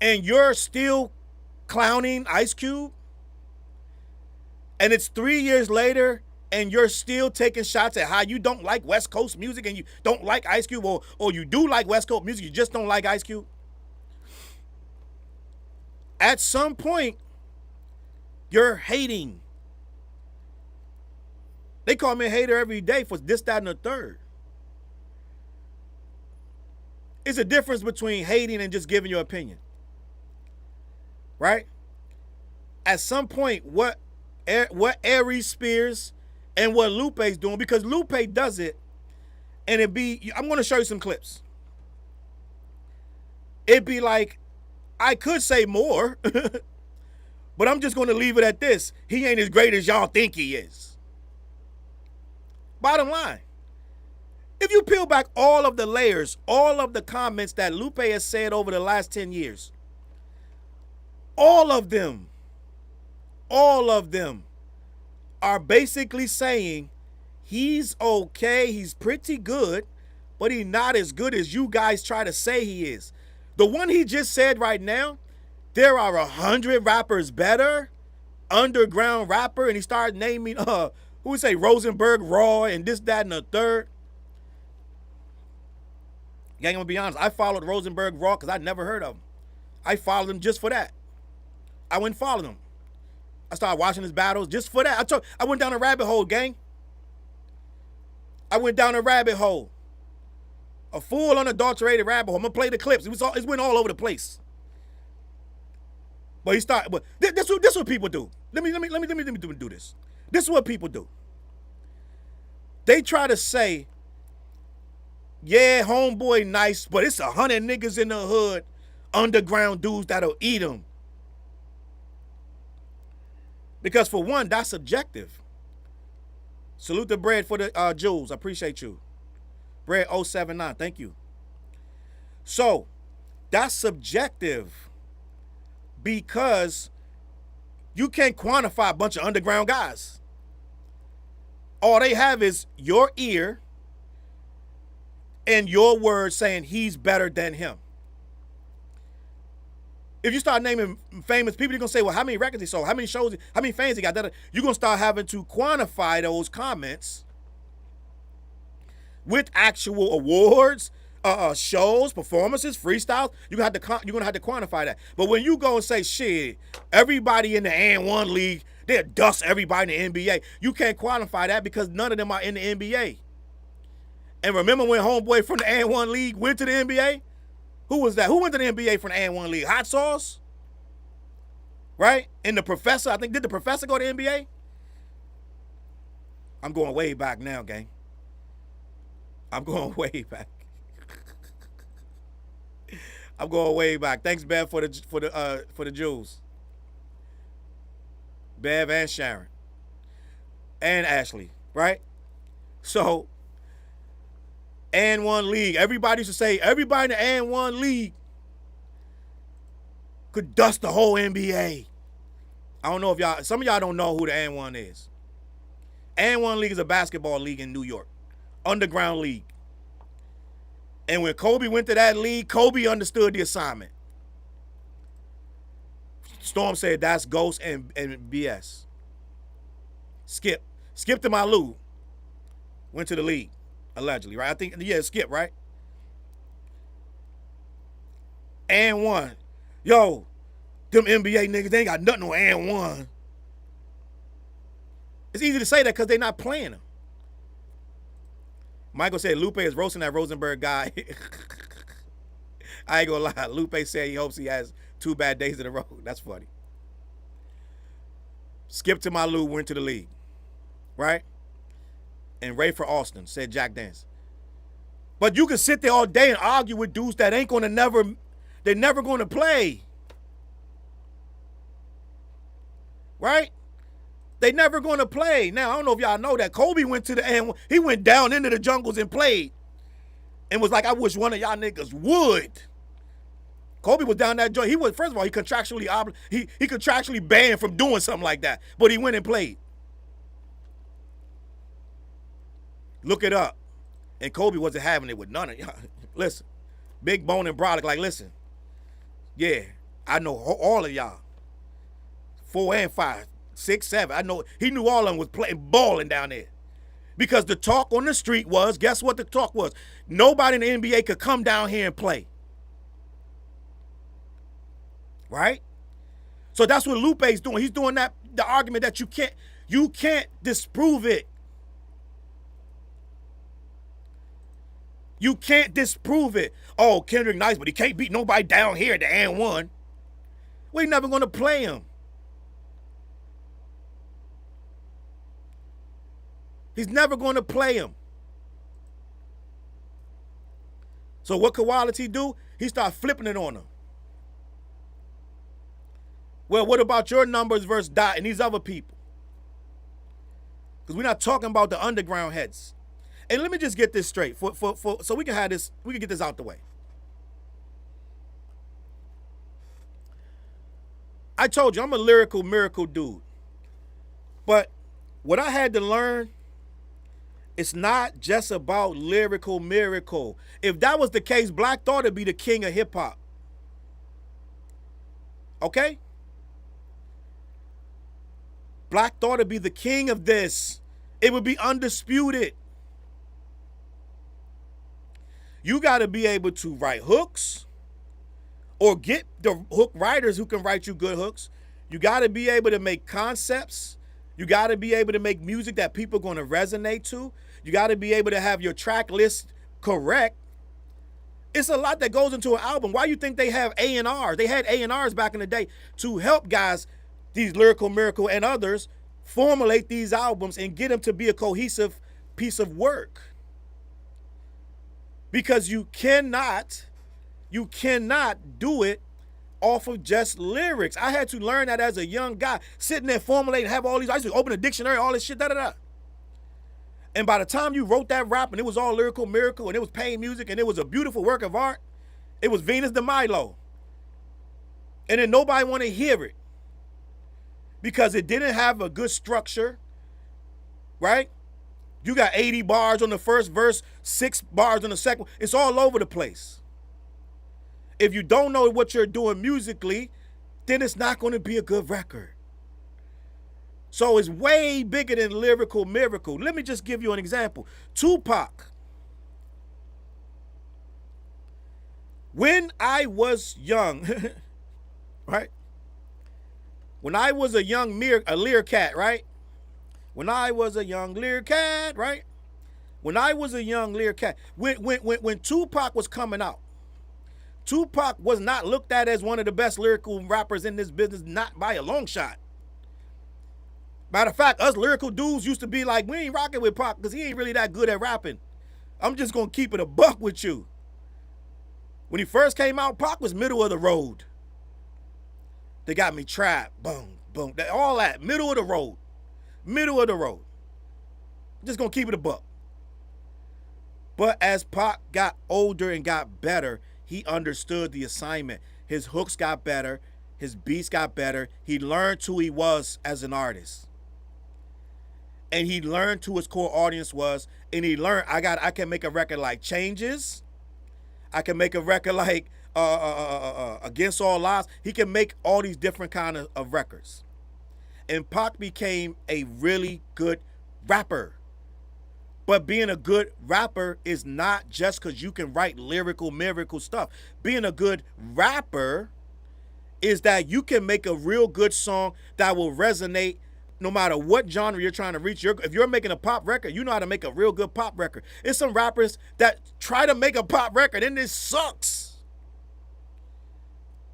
and you're still clowning Ice Cube, and it's 3 years later and you're still taking shots at how you don't like West Coast music and you don't like Ice Cube, or you do like West Coast music, you just don't like Ice Cube, at some point, you're hating. They call me a hater every day for this, that, and the third. It's a difference between hating and just giving your opinion. Right? At some point, what Aries Spears and what Lupe's doing, because Lupe does it, and I'm going to show you some clips. It'd be like, I could say more, but I'm just going to leave it at this. He ain't as great as y'all think he is. Bottom line. If you peel back all of the layers, all of the comments that Lupe has said over the last 10 years, all of them are basically saying he's okay, he's pretty good, but he's not as good as you guys try to say he is. The one he just said right now, there are 100 rappers better, underground rapper, and he started naming, who would say, Rosenberg, Raw, and this, that, and the third. Gang, I'm going to be honest, I followed Rosenberg Raw because I never heard of him. I followed him just for that. I went and followed him. I started watching his battles just for that. I went down a rabbit hole, gang. I went down a rabbit hole. A full unadulterated rabbit hole. I'm going to play the clips. It went all over the place. But he started, but this is what people do. Let me do this. This is what people do. They try to say, yeah, homeboy nice, but it's 100 niggas in the hood underground dudes that'll eat them. Because for one, that's subjective. Salute the bread for the Jules. I appreciate you. Bread 079. Thank you. So that's subjective because you can't quantify a bunch of underground guys. All they have is your ear and your word saying he's better than him. If you start naming famous people, you're going to say, well, how many records he sold? How many shows? How many fans he got? You're going to start having to quantify those comments with actual awards, shows, performances, freestyles. You're going to have to quantify that. But when you go and say, shit, everybody in the N1 league, they'll dust everybody in the NBA. You can't quantify that because none of them are in the NBA. And remember when homeboy from the N1 league went to the NBA? Who was that? Who went to the NBA from the N1 league? Hot Sauce? Right? And the professor, I think, did the professor go to the NBA? I'm going way back now, gang. I'm going way back. I'm going way back. Thanks, Bev, for the jewels. Bev and Sharon. And Ashley, right? So N1 league. Everybody used to say everybody in the N1 league could dust the whole NBA. I don't know if some of y'all don't know who the N1 is. N1 league is a basketball league in New York. Underground league. And when Kobe went to that league, Kobe understood the assignment. Storm said that's Ghost and BS. Skip to my Lou went to the league. Allegedly, right? I think, yeah, Skip, right? And one. Yo, them NBA niggas, they ain't got nothing on and one. It's easy to say that because they're not playing them. Michael said Lupe is roasting that Rosenberg guy. I ain't gonna lie. Lupe said he hopes he has 2 bad days in a row. That's funny. Skip to my Lou went to the league, right? And Ray for Austin, said Jack Dance. But you can sit there all day and argue with dudes that ain't gonna they're never gonna play. Right? They never gonna play. Now, I don't know if y'all know that. Kobe went to the end. He went down into the jungles and played. And was like, I wish one of y'all niggas would. Kobe was down that joint. He was, first of all, he contractually banned from doing something like that. But he went and played. Look it up. And Kobe wasn't having it with none of y'all. Listen, Big Bone and Brolic, like, listen. Yeah, I know all of y'all. 4 and 5, 6, 7. I know he knew all of them was balling down there. Because the talk on the street was, guess what the talk was? Nobody in the NBA could come down here and play. Right? So that's what Lupe's doing. He's doing the argument that you can't disprove it. You can't disprove it. Oh, Kendrick nice, but he can't beat nobody down here at the N1. We're never going to play him. He's never going to play him. So what could Quality do? He started flipping it on him. Well, what about your numbers versus Dot and these other people? Because we're not talking about the underground heads. And let me just get this straight so we can have this, we can get this out the way. I told you I'm a lyrical miracle dude. But what I had to learn, it's not just about lyrical miracle. If that was the case, Black Thought would be the king of hip hop. Okay? Black Thought would be the king of this. It would be undisputed. You got to be able to write hooks or get the hook writers who can write you good hooks. You got to be able to make concepts. You got to be able to make music that people are going to resonate to. You got to be able to have your track list correct. It's a lot that goes into an album. Why you think they have A&Rs? They had A&Rs back in the day to help guys, these Lyrical Miracle and others, formulate these albums and get them to be a cohesive piece of work. Because you cannot You cannot do it off of just lyrics. I had to learn that as a young guy, sitting there formulating, have all these, I used to open a dictionary, all this shit, da-da-da. And by the time you wrote that rap and it was all lyrical miracle and it was pain music and it was a beautiful work of art, it was Venus de Milo. And then nobody want to hear it because it didn't have a good structure, right? You got 80 bars on the first verse, 6 bars on the second. It's all over the place. If you don't know what you're doing musically, then it's not going to be a good record. So it's way bigger than lyrical miracle. Let me just give you an example. Tupac. When I was young, right? When I was a young Learcat, right? When I was a young Learcat, right? When I was a young Learcat, when Tupac was coming out, Tupac was not looked at as one of the best lyrical rappers in this business, not by a long shot. Matter of fact, us lyrical dudes used to be like, we ain't rocking with Pac because he ain't really that good at rapping. I'm just going to keep it a buck with you. When he first came out, Pac was middle of the road. They got me trapped, boom, boom, all that, middle of the road. Middle of the road. Just going to keep it a buck. But as Pac got older and got better, he understood the assignment. His hooks got better. His beats got better. He learned who he was as an artist. And he learned who his core audience was. And he learned, I can make a record like Changes. I can make a record like Against All Odds. He can make all these different kind of records. And Pac became a really good rapper. But being a good rapper is not just because you can write lyrical miracle stuff. Being a good rapper is that you can make a real good song that will resonate no matter what genre you're trying to reach. If you're making a pop record, you know how to make a real good pop record. It's some rappers that try to make a pop record and it sucks.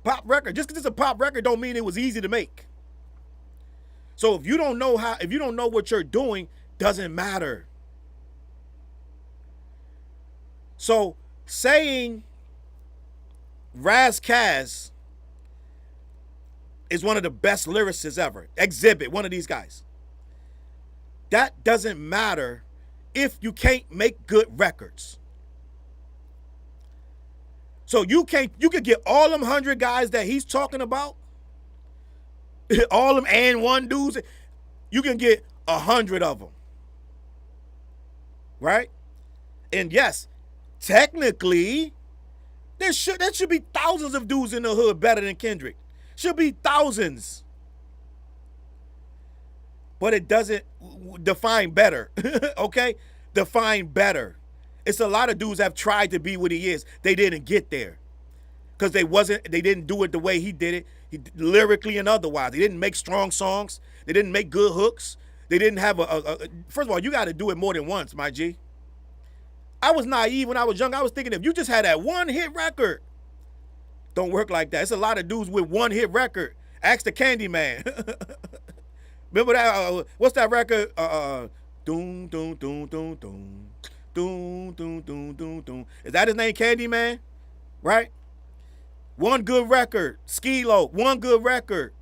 Pop record, just because it's a pop record don't mean it was easy to make. So if you don't know what you're doing, doesn't matter. So saying Raz Kaz is one of the best lyricists ever, Exhibit, one of these guys, that doesn't matter if you can't make good records. So you could get all them 100 guys that he's talking about, all them and one dudes, you can get 100 of them, right? And yes, technically, there should be thousands of dudes in the hood better than Kendrick. Should be thousands. But it doesn't define better, okay? Define better. It's a lot of dudes have tried to be what he is. They didn't get there because they didn't do it the way he did it, lyrically and otherwise. They didn't make strong songs. They didn't make good hooks. They didn't have first of all, you got to do it more than once, my G. I was naive when I was young. I was thinking if you just had that one hit record, don't work like that. It's a lot of dudes with one hit record. Ask the Candyman. Remember that? What's that record? Doom, doom, doom, doom, doom. Doom, doom, doom, doom, doom. Is that his name, Candyman? Right? One good record. Skee-Lo, one good record.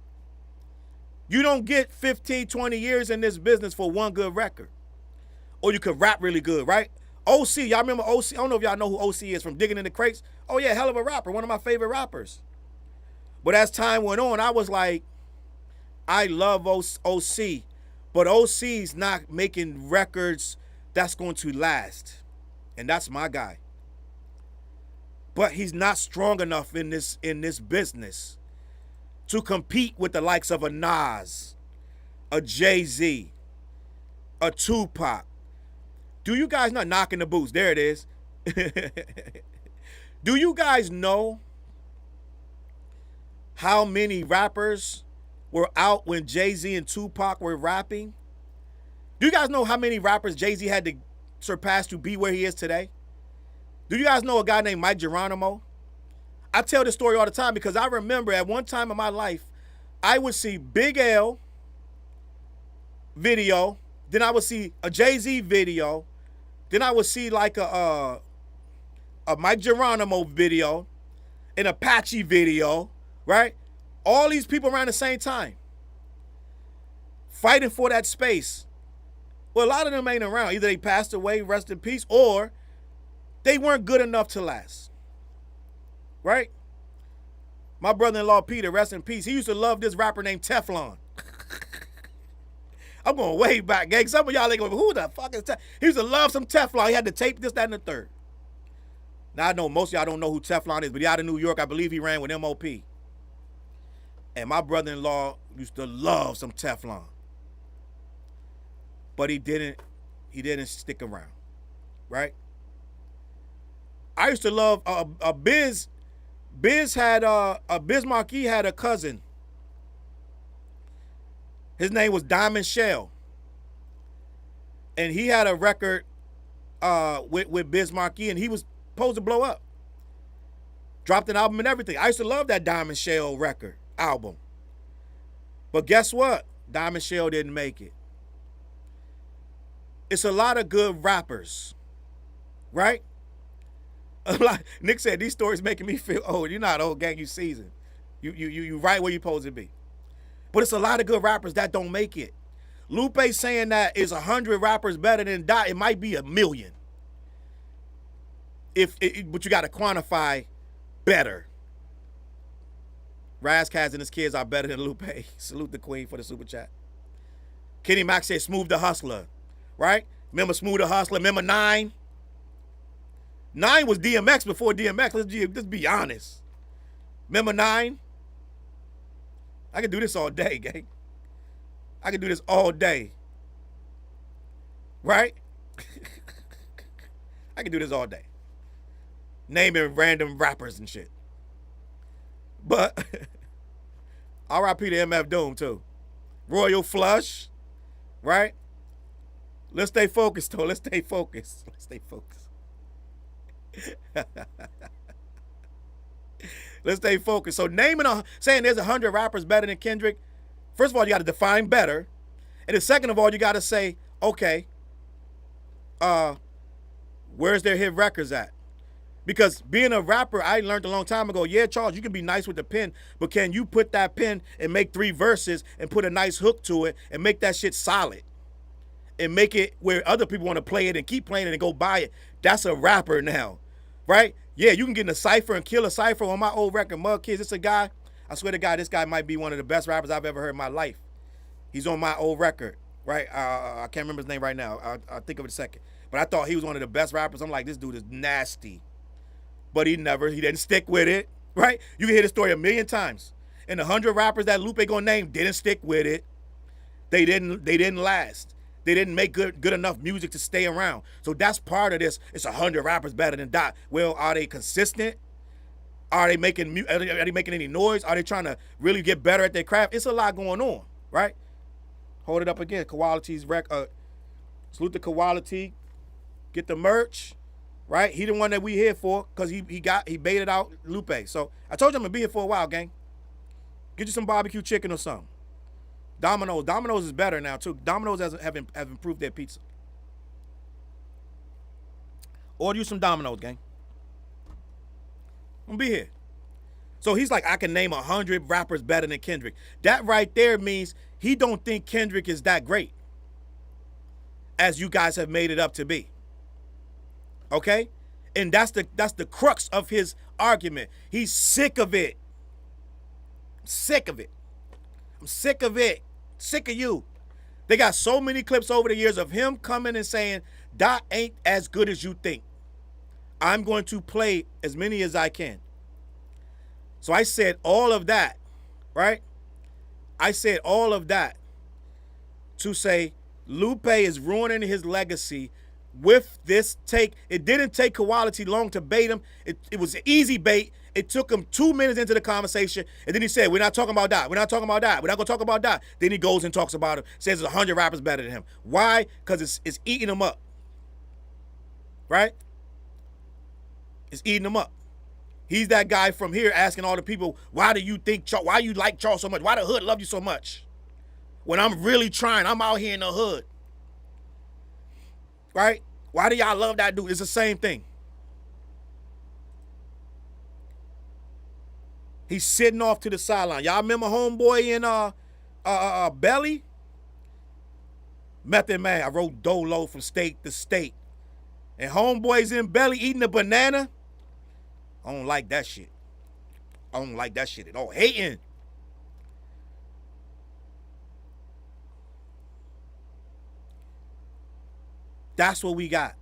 You don't get 15, 20 years in this business for one good record. Or you could rap really good, right? OC, y'all remember OC? I don't know if y'all know who OC is from Digging in the Crates. Oh yeah, hell of a rapper, one of my favorite rappers. But as time went on, I was like, I love OC, but OC's not making records that's going to last. And that's my guy. But he's not strong enough in this business to compete with the likes of a Nas, a Jay-Z, a Tupac. Do you guys not knocking the boots? There it is. Do you guys know how many rappers were out when Jay-Z and Tupac were rapping? Do you guys know how many rappers Jay-Z had to surpass to be where he is today? Do you guys know a guy named Mike Geronimo? I tell this story all the time because I remember at one time in my life, I would see Big L video, then I would see a Jay-Z video, then I would see like a Mike Geronimo video, an Apache video, right? All these people around the same time fighting for that space. Well, a lot of them ain't around. Either they passed away, rest in peace, or they weren't good enough to last, right? My brother-in-law, Peter, rest in peace, he used to love this rapper named Teflon. I'm going way back, gang. Some of y'all ain't going, who the fuck is Teflon? He used to love some Teflon. He had to tape this, that, and the third. Now, I know most of y'all don't know who Teflon is, but he out of New York. I believe he ran with MOP. And my brother-in-law used to love some Teflon. But he didn't stick around, right? I used to love Biz Marquis had a cousin. His name was Diamond Shell. And he had a record with Biz Marquis, and he was supposed to blow up. Dropped an album and everything. I used to love that Diamond Shell record album. But guess what? Diamond Shell didn't make it. It's a lot of good rappers, right? Nick said, these stories making me feel old. You're not old, gang, you seasoned. You right where you're supposed to be. But it's a lot of good rappers that don't make it. Lupe saying that is 100 rappers better than Dot. It might be 1 million. But you got to quantify better. Razkaz and his kids are better than Lupe. Salute the queen for the super chat. Kenny Mack said, Smooth the Hustler. Right? Remember Smooth the Hustler? Remember 9? 9 was DMX before DMX. Let's be honest. Remember 9? I can do this all day, gang. I can do this all day. Right? I can do this all day. Naming random rappers and shit. But R.I.P. to MF Doom, too. Royal Flush. Right? Let's stay focused, though. Let's stay focused. Let's stay focused. Let's stay focused. So saying there's 100 rappers better than Kendrick, first of all, you got to define better. And then second of all, you got to say, okay, where's their hit records at? Because being a rapper, I learned a long time ago, yeah, Challz, you can be nice with the pen, but can you put that pen and make 3 verses and put a nice hook to it and make that shit solid? And make it where other people want to play it and keep playing it and go buy it. That's a rapper now, right? Yeah, you can get in a cypher and kill a cypher. On my old record, Mug Kids, it's a guy, I swear to God, this guy might be one of the best rappers I've ever heard in my life. He's on my old record, right? I can't remember his name right now. I'll think of it in a second. But I thought he was one of the best rappers. I'm like, this dude is nasty. But he didn't stick with it, right? You can hear the story 1,000,000 times. And the 100 rappers that Lupe gonna name didn't stick with it. They didn't last. They didn't make good enough music to stay around. So that's part of this. It's 100 rappers better than Dot. Well, are they consistent? Are they making any noise? Are they trying to really get better at their craft? It's a lot going on, right? Hold it up again. Quality's salute the Quality. Get the merch, right? He the one that we here for because he baited out Lupe. So I told you I'm gonna be here for a while, gang. Get you some barbecue chicken or something. Domino's is better now too. Domino's have improved their pizza. Order you some Domino's, gang. I'm gonna be here. So he's like, I can name 100 rappers better than Kendrick. That right there means he don't think Kendrick is that great, as you guys have made it up to be. Okay, and that's the crux of his argument. He's sick of it. Sick of it. I'm sick of it. Sick of you. They got so many clips over the years of him coming and saying, Dot ain't as good as you think. I'm going to play as many as I can. So I said all of that, right? I said all of that to say Lupe is ruining his legacy with this take. It didn't take Quality long to bait him. It was an easy bait. It took him 2 minutes into the conversation, and then he said, we're not talking about that. We're not talking about that. We're not going to talk about that. Then he goes and talks about him, says there's 100 rappers better than him. Why? Because it's eating him up, right? It's eating him up. He's that guy from here asking all the people, why do you like Challz so much? Why the hood love you so much? When I'm really trying, I'm out here in the hood, right? Why do y'all love that dude? It's the same thing. He's sitting off to the sideline. Y'all remember homeboy in Belly? Method Man, I rode dolo from state to state. And homeboy's in Belly eating a banana. I don't like that shit. I don't like that shit at all. Hating. That's what we got.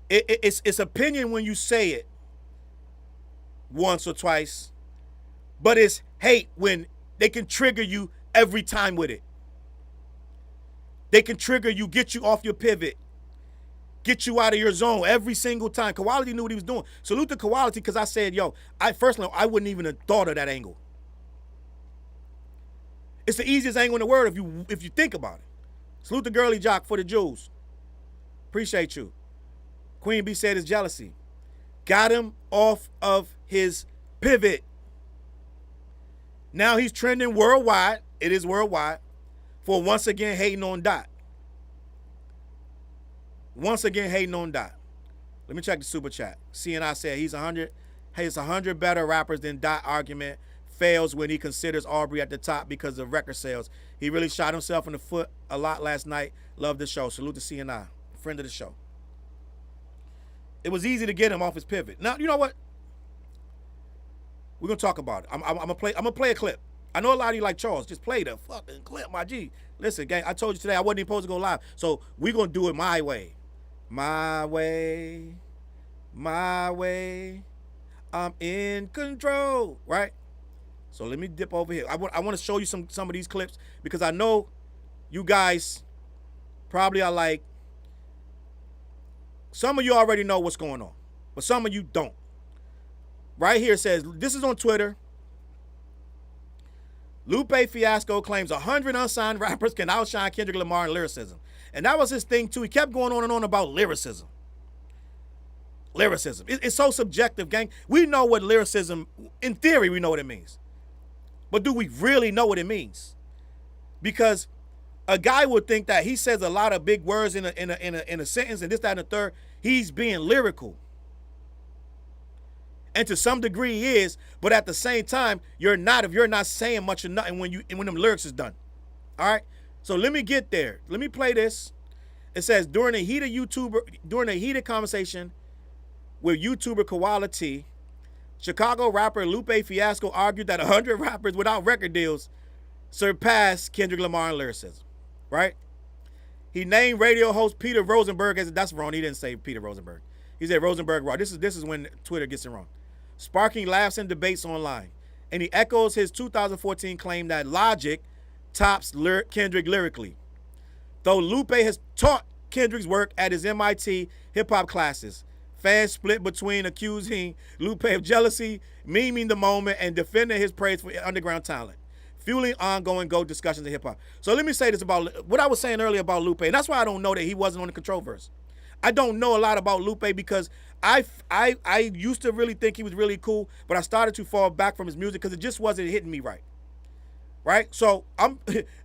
It's opinion when you say it once or twice, but it's hate when they can trigger you every time with it. They can trigger you, get you off your pivot, get you out of your zone every single time. Quality knew what he was doing. Salute to Quality, because I said, yo, I wouldn't even have thought of that angle. It's the easiest angle in the world if you think about it. Salute to Girly Jock for the jewels. Appreciate you. Queen B said it's jealousy. Got him off of his pivot. Now he's trending worldwide. It is worldwide. For once again hating on Dot. Once again hating on Dot. Let me check the super chat. CNI said he's 100 better rappers than Dot. Argument fails when he considers Aubrey at the top because of record sales. He really shot himself in the foot a lot last night. Love the show. Salute to CNI. Friend of the show. It was easy to get him off his pivot. Now, you know what? We're going to talk about it. I'm gonna play a clip. I know a lot of you like Challz. Just play the fucking clip, my G. Listen, gang, I told you today I wasn't even supposed to go live. So we're going to do it my way. My way. My way. I'm in control. Right? So let me dip over here. I want to show you some of these clips because I know you guys probably are like, some of you already know what's going on, but some of you don't. Right here it says, this is on Twitter. Lupe Fiasco claims 100 unsigned rappers can outshine Kendrick Lamar in lyricism. And that was his thing too. He kept going on and on about lyricism. Lyricism. It's so subjective, gang. We know what lyricism, in theory, we know what it means. But do we really know what it means? Because a guy would think that he says a lot of big words in a sentence and this, that, and the third. He's being lyrical. And to some degree he is, but at the same time, you're not if you're not saying much or nothing when them lyrics is done. All right? So let me get there. Let me play this. It says, during a heated conversation with YouTuber Quality, Chicago rapper Lupe Fiasco argued that 100 rappers without record deals surpassed Kendrick Lamar in lyricism. Right? He named radio host Peter Rosenberg as, that's wrong. He didn't say Peter Rosenberg. He said Rosenberg raw. This is when Twitter gets it wrong. Sparking laughs and debates online. And he echoes his 2014 claim that Logic tops Kendrick lyrically. Though Lupe has taught Kendrick's work at his MIT hip-hop classes, fans split between accusing Lupe of jealousy, memeing the moment, and defending his praise for underground talent, fueling ongoing GOAT discussions in hip-hop. So let me say this about what I was saying earlier about Lupe, and that's why I don't know that he wasn't on the Control verse. I don't know a lot about Lupe because I used to really think he was really cool, but I started to fall back from his music because it just wasn't hitting me right. Right? So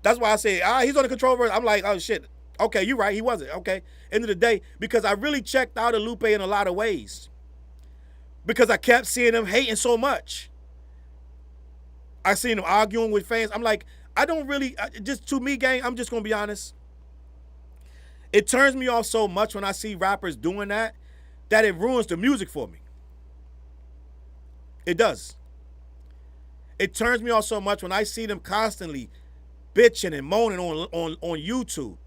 that's why I say, he's on the Control verse. I'm like, oh shit. Okay, you're right. He wasn't. Okay. End of the day, because I really checked out of Lupe in a lot of ways. Because I kept seeing him hating so much. I seen him arguing with fans. I'm like, I don't really, just to me, gang, I'm just going to be honest. It turns me off so much when I see rappers doing that it ruins the music for me. It does. It turns me off so much when I see them constantly bitching and moaning on YouTube.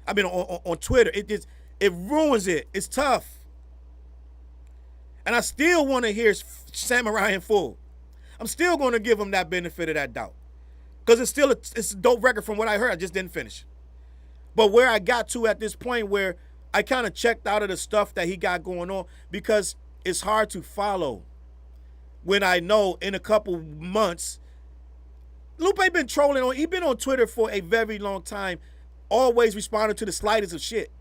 I mean, on Twitter. It ruins it. It's tough. And I still want to hear Samurai in full. I'm still going to give him that benefit of that doubt. Because it's a dope record from what I heard. I just didn't finish. But where I got to at this point where I kind of checked out of the stuff that he got going on because it's hard to follow when I know in a couple months, Lupe been trolling on, he been on Twitter for a very long time, always responding to the slightest of shit.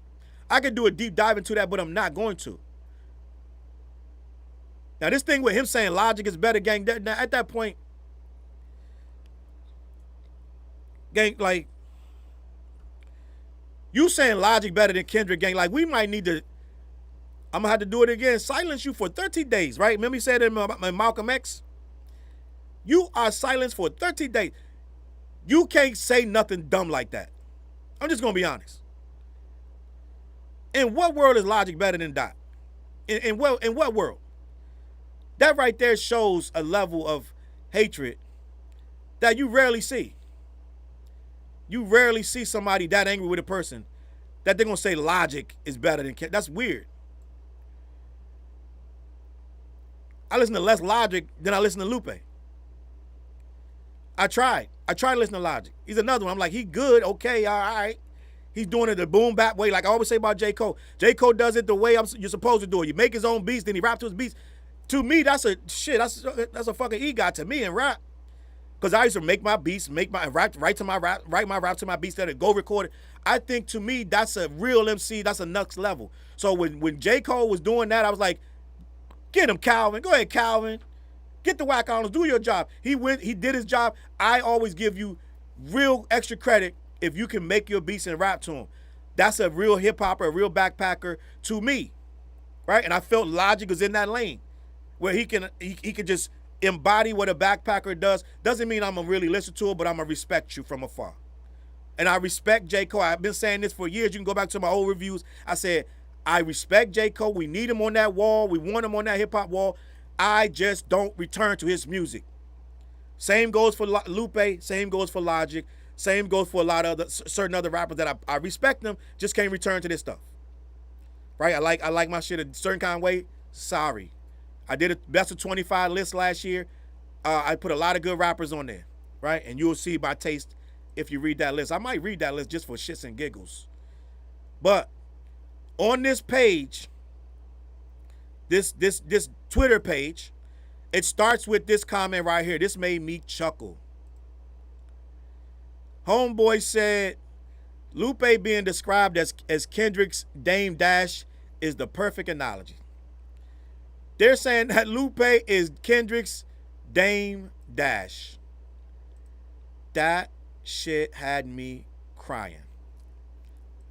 I could do a deep dive into that, but I'm not going to. Now this thing with him saying Logic is better, gang, at that point, gang, like, you saying Logic better than Kendrick, gang, like, we might need to, I'm gonna have to do it again. Silence you for 30 days, right? Remember he said in Malcolm X? You are silenced for 30 days. You can't say nothing dumb like that. I'm just gonna be honest. In what world is Logic better than Dot? In what world? That right there shows a level of hatred that you rarely see. You rarely see somebody that angry with a person that they're gonna say Logic is better than Kendrick. That's weird. I listen to less Logic than I listen to Lupe. I tried to listen to Logic. He's another one. I'm like, he good, okay, all right. He's doing it the boom bap way, like I always say about J. Cole. J. Cole does it the way you're supposed to do it. You make his own beats, then he rap to his beats. To me, that's a fucking EGOT to me in rap. Because I used to make my beats, write my rap to my beats, then go record it. I think to me, that's a real MC, that's a next level. So when J. Cole was doing that, I was like, get him, Calvin. Go ahead, Calvin. Get the whack on, do your job. He did his job. I always give you real extra credit if you can make your beats and rap to him. That's a real hip-hopper, a real backpacker to me, right? And I felt Logic was in that lane where he can just embody what a backpacker does. Doesn't mean I'm going to really listen to it, but I'm going to respect you from afar. And I respect J. Cole. I've been saying this for years. You can go back to my old reviews. I said, I respect J. Cole. We need him on that wall. We want him on that hip-hop wall. I just don't return to his music. Same goes for Lupe. Same goes for Logic. Same goes for a lot of certain other rappers that I respect them. Just can't return to this stuff. Right? I like my shit a certain kind of way. Sorry. I did a best of 25 list last year. I put a lot of good rappers on there. Right? And you'll see my taste if you read that list. I might read that list just for shits and giggles. But on this page, this Twitter page, it starts with this comment right here. This made me chuckle. Homeboy said, Lupe being described as Kendrick's Dame Dash is the perfect analogy. They're saying that Lupe is Kendrick's Dame Dash. That shit had me crying.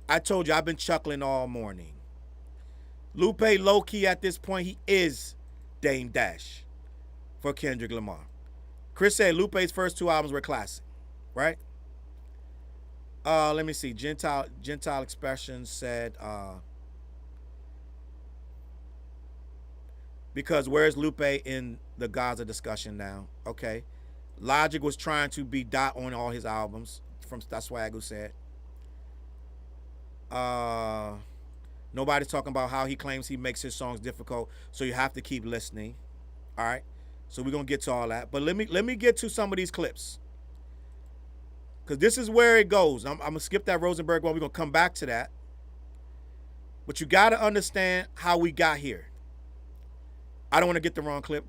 I told you, I've been chuckling all morning. Lupe, low-key at this point, he is Dame Dash for Kendrick Lamar. Chris said Lupe's first two albums were classic, right? Let me see. Gentile Expressions said, because where's Lupe in the Gaza discussion now? Okay. Logic was trying to be Dot on all his albums. That's what Agu said. Nobody's talking about how he claims he makes his songs difficult, so you have to keep listening. All right. So we're gonna get to all that, but let me get to some of these clips, because this is where it goes. I'm gonna skip that Rosenberg one. We're gonna come back to that, but you gotta understand how we got here. I don't want to get the wrong clip.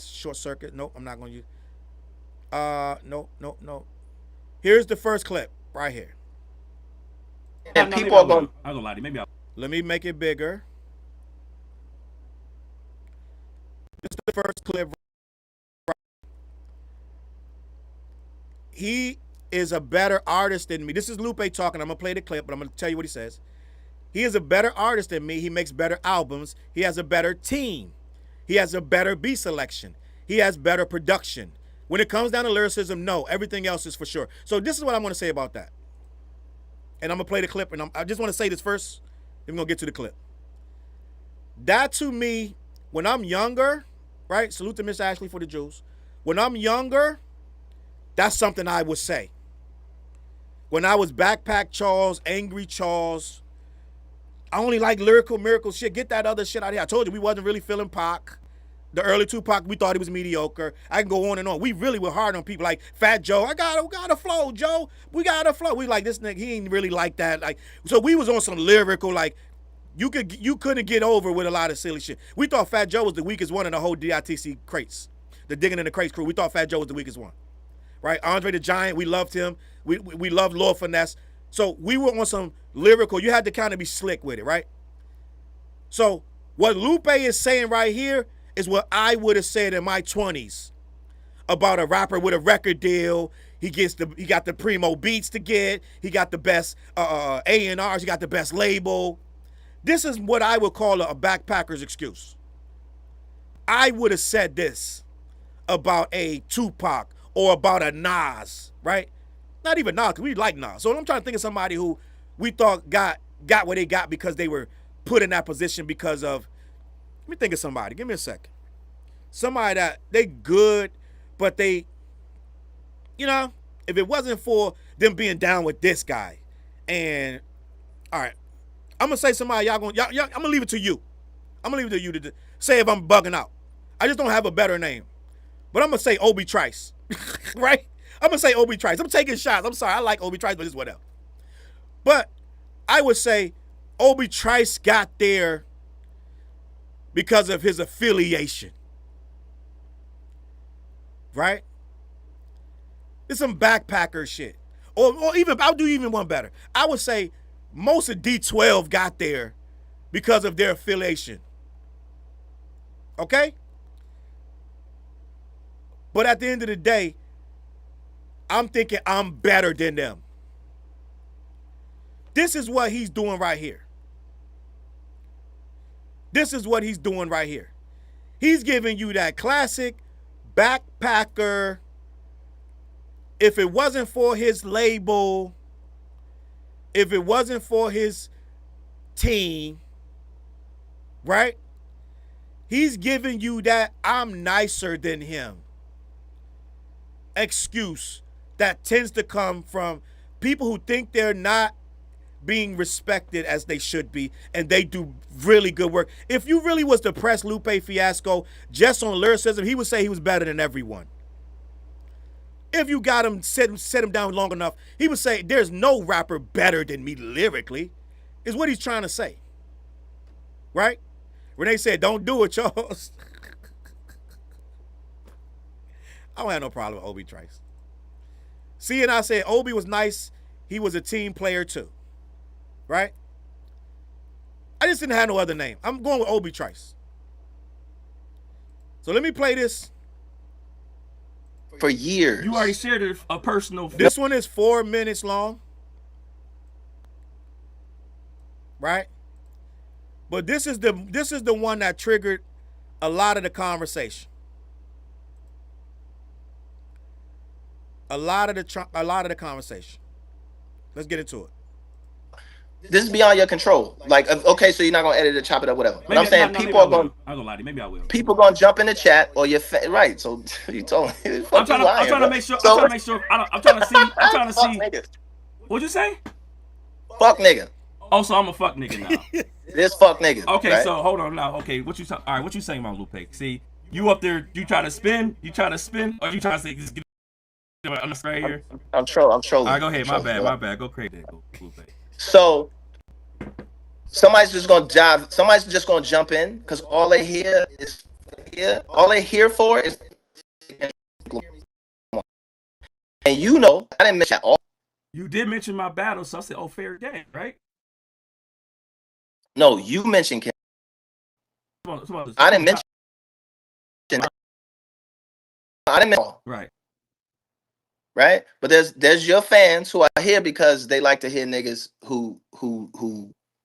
Short circuit. Nope, I'm not gonna use. No. Here's the first clip right here.
And people are going. I don't lie to you. Maybe I'll.
Let me make it bigger. This is the first clip. He is a better artist than me. This is Lupe talking. I'm going to play the clip, but I'm going to tell you what he says. He is a better artist than me. He makes better albums. He has a better team. He has a better beat selection. He has better production. When it comes down to lyricism, no. Everything else is for sure. So this is what I'm going to say about that. And I'm going to play the clip, and I just want to say this first. Then we're going to get to the clip. That to me, when I'm younger, right? Salute to Miss Ashley for the jewels. When I'm younger, that's something I would say. When I was Backpack Challz, Angry Challz, I only like lyrical miracle shit. Get that other shit out of here. I told you we wasn't really feeling Pac. The early Tupac, we thought he was mediocre. I can go on and on. We really were hard on people like Fat Joe. I got a flow, Joe. We got a flow. We like, this nigga, he ain't really like that. Like, so we was on some lyrical, like, you couldn't get over with a lot of silly shit. We thought Fat Joe was the weakest one in the whole DITC crates. The Digging in the Crates crew. We thought Fat Joe was the weakest one. Right? Andre the Giant, we loved him. We loved Lord Finesse. So we were on some lyrical. You had to kind of be slick with it, right? So what Lupe is saying right here is what I would have said in my 20s about a rapper with a record deal. He got the primo beats to get. He got the best A&Rs. He got the best label. This is what I would call a backpacker's excuse. I would have said this about a Tupac or about a Nas, right? Not even Nas, because we like Nas. So I'm trying to think of somebody who we thought got what they got because they were put in that position because of, let me think of somebody. Give me a second. Somebody that they good, but they, you know, if it wasn't for them being down with this guy, and all right, I'm gonna say somebody y'all, I'm gonna leave it to you. I'm gonna leave it to you to say if I'm bugging out. I just don't have a better name, but I'm gonna say Obi Trice, right? I'm gonna say Obi Trice. I'm taking shots. I'm sorry, I like Obi Trice, but it's whatever. But I would say Obi Trice got there because of his affiliation, right? It's some backpacker shit. Or even, I'll do even one better. I would say most of D12 got there because of their affiliation. Okay? But at the end of the day, I'm thinking I'm better than them. This is what he's doing right here. This is what he's doing right here. He's giving you that classic backpacker. If it wasn't for his label, if it wasn't for his team, right? He's giving you that I'm nicer than him excuse that tends to come from people who think they're not being respected as they should be, and they do really good work. If you really was to press Lupe Fiasco just on lyricism, he would say he was better than everyone. If you got him, set him down long enough, he would say there's no rapper better than me lyrically, is what he's trying to say. Right? Renee said, don't do it, Charles. I don't have no problem with Obi Trice. See, and I said Obi was nice. He was a team player too. Right? I just didn't have no other name. I'm going with Obi Trice. So let me play this.
For years.
You already shared a personal.
This one is 4 minutes long. Right? But this is the one that triggered a lot of the conversation. A lot of the conversation. Let's get into it.
This is beyond your control. Like, okay, so you're not gonna edit it, chop it up, whatever. But
Maybe,
I'm saying people are going.
I'm gonna lie to you. Maybe I will.
People gonna jump in the chat or your right. So you told me.
I'm trying to make sure. I'm trying to make sure. I'm trying to see. I'm trying to see.
Nigga.
What'd you say?
Fuck nigga.
Oh, so I'm a fuck nigga now.
This fuck nigga.
Okay,
right?
so hold on now. Okay, all right, what you saying about Lupe? See, you up there, you try to spin, or you try to say just get on the right here.
I'm trolling.
All right, go ahead. My bad. Go crazy, Lupe.
So somebody's just gonna jump in because all they hear for is, and you know, I didn't mention all.
You did mention my battle, so I said, "Oh, fair game, right?"
No, you mentioned Kendrick. I didn't mention. I didn't mention.
Right.
Right, but there's your fans who are here because they like to hear niggas who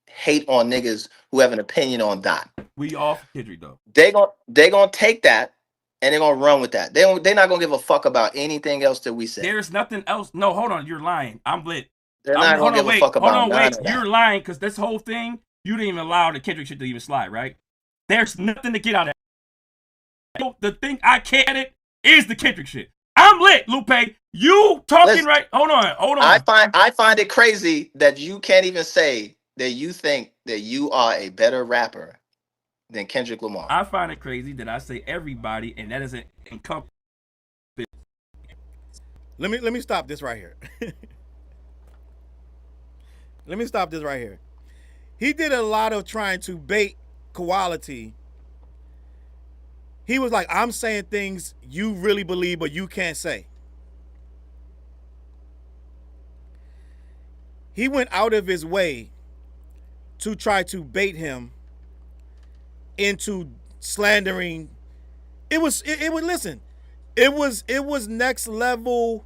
hate on niggas who have an opinion on Dot.
We off Kendrick though.
They gonna take that and they're gonna run with that. They're not gonna give a fuck about anything else that we say.
There's nothing else. No, hold on, you're lying. I'm lit.
They're not gonna give a fuck about.
Hold on, wait. You're lying because this whole thing you didn't even allow the Kendrick shit to even slide, right? There's nothing to get out of that. The thing I can't edit is the Kendrick shit. I'm lit, Lupe. You talking right? Hold on.
I find it crazy that you can't even say that you think that you are a better rapper than Kendrick Lamar.
I find it crazy that I say everybody, and that doesn't encompass.
Let me stop this right here. Let me stop this right here. He did a lot of trying to bait quality. He was like, I'm saying things you really believe, but you can't say. He went out of his way to try to bait him into slandering. It was next level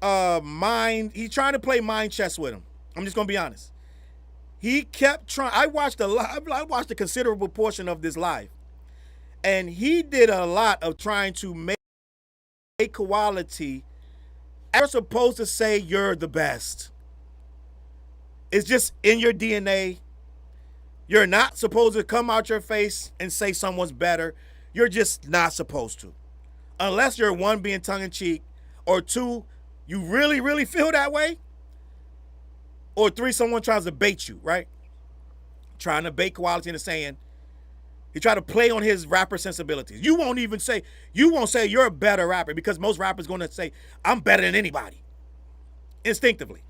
mind. He trying to play mind chess with him. I'm just gonna be honest. He kept trying. I watched a considerable portion of this live, and he did a lot of trying to make quality. You're supposed to say you're the best. It's just in your DNA. You're not supposed to come out your face and say someone's better. You're just not supposed to. Unless you're one, being tongue-in-cheek, or two, you really, really feel that way, or three, someone tries to bait you, right? Trying to bait quality into saying, he tried to play on his rapper sensibilities. You won't say you're a better rapper, because most rappers going to say, I'm better than anybody, instinctively.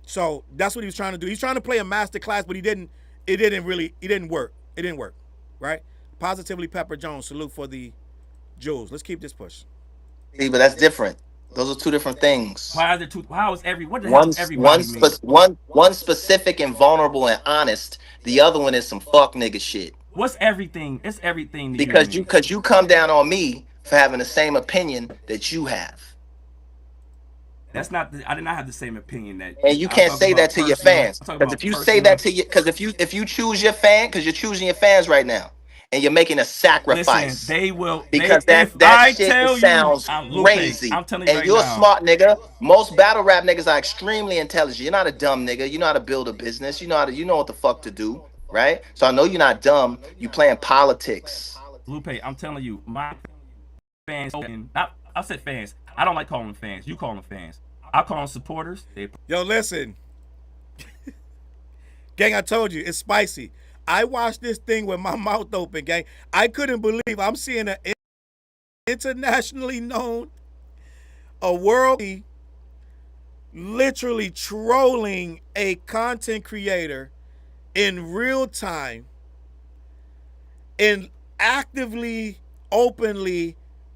So that's what he was trying to do. He's trying to play a master class, but it didn't work. It didn't work, right? Positively Pepper Jones, salute for the jewels. Let's keep this push.
See, but that's different. Those are two different things.
Why are there two? How is what the hell is everybody
one specific and vulnerable and honest. The other one is some fuck nigga shit.
What's everything? It's everything to
because you come down on me for having the same opinion that you have.
That's not. I did not have the same opinion that.
And you can't say that to your fans. Because if you say that to if you choose your fan, because you're choosing your fans right now, and you're making a sacrifice.
Listen, they will.
Because that shit sounds crazy.
I'm telling you
and
right
you're
now.
A smart nigga. Most battle rap niggas are extremely intelligent. You're not a dumb nigga. You know how to build a business. You know what the fuck to do, right? So I know you're not dumb. You playing politics.
Lupe, I'm telling you, my fans. I said fans. I don't like calling them fans. You call them fans. I call them supporters.
Yo, listen. Gang, I told you, it's spicy. I watched this thing with my mouth open, gang. I couldn't believe I'm seeing an internationally known, a world literally trolling a content creator in real time and actively, openly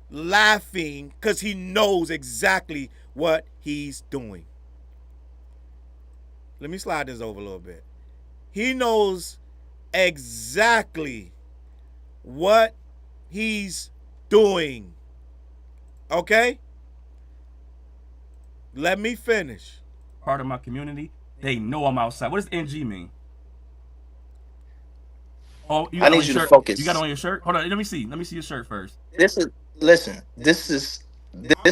laughing because he knows exactly what he's doing. Let me slide this over a little bit. He knows exactly what he's doing. Okay? Let me finish.
Part of my community, they know I'm outside. What does NG mean? Oh,
I need you to focus.
You got it on your shirt? Hold on, let me see your shirt first.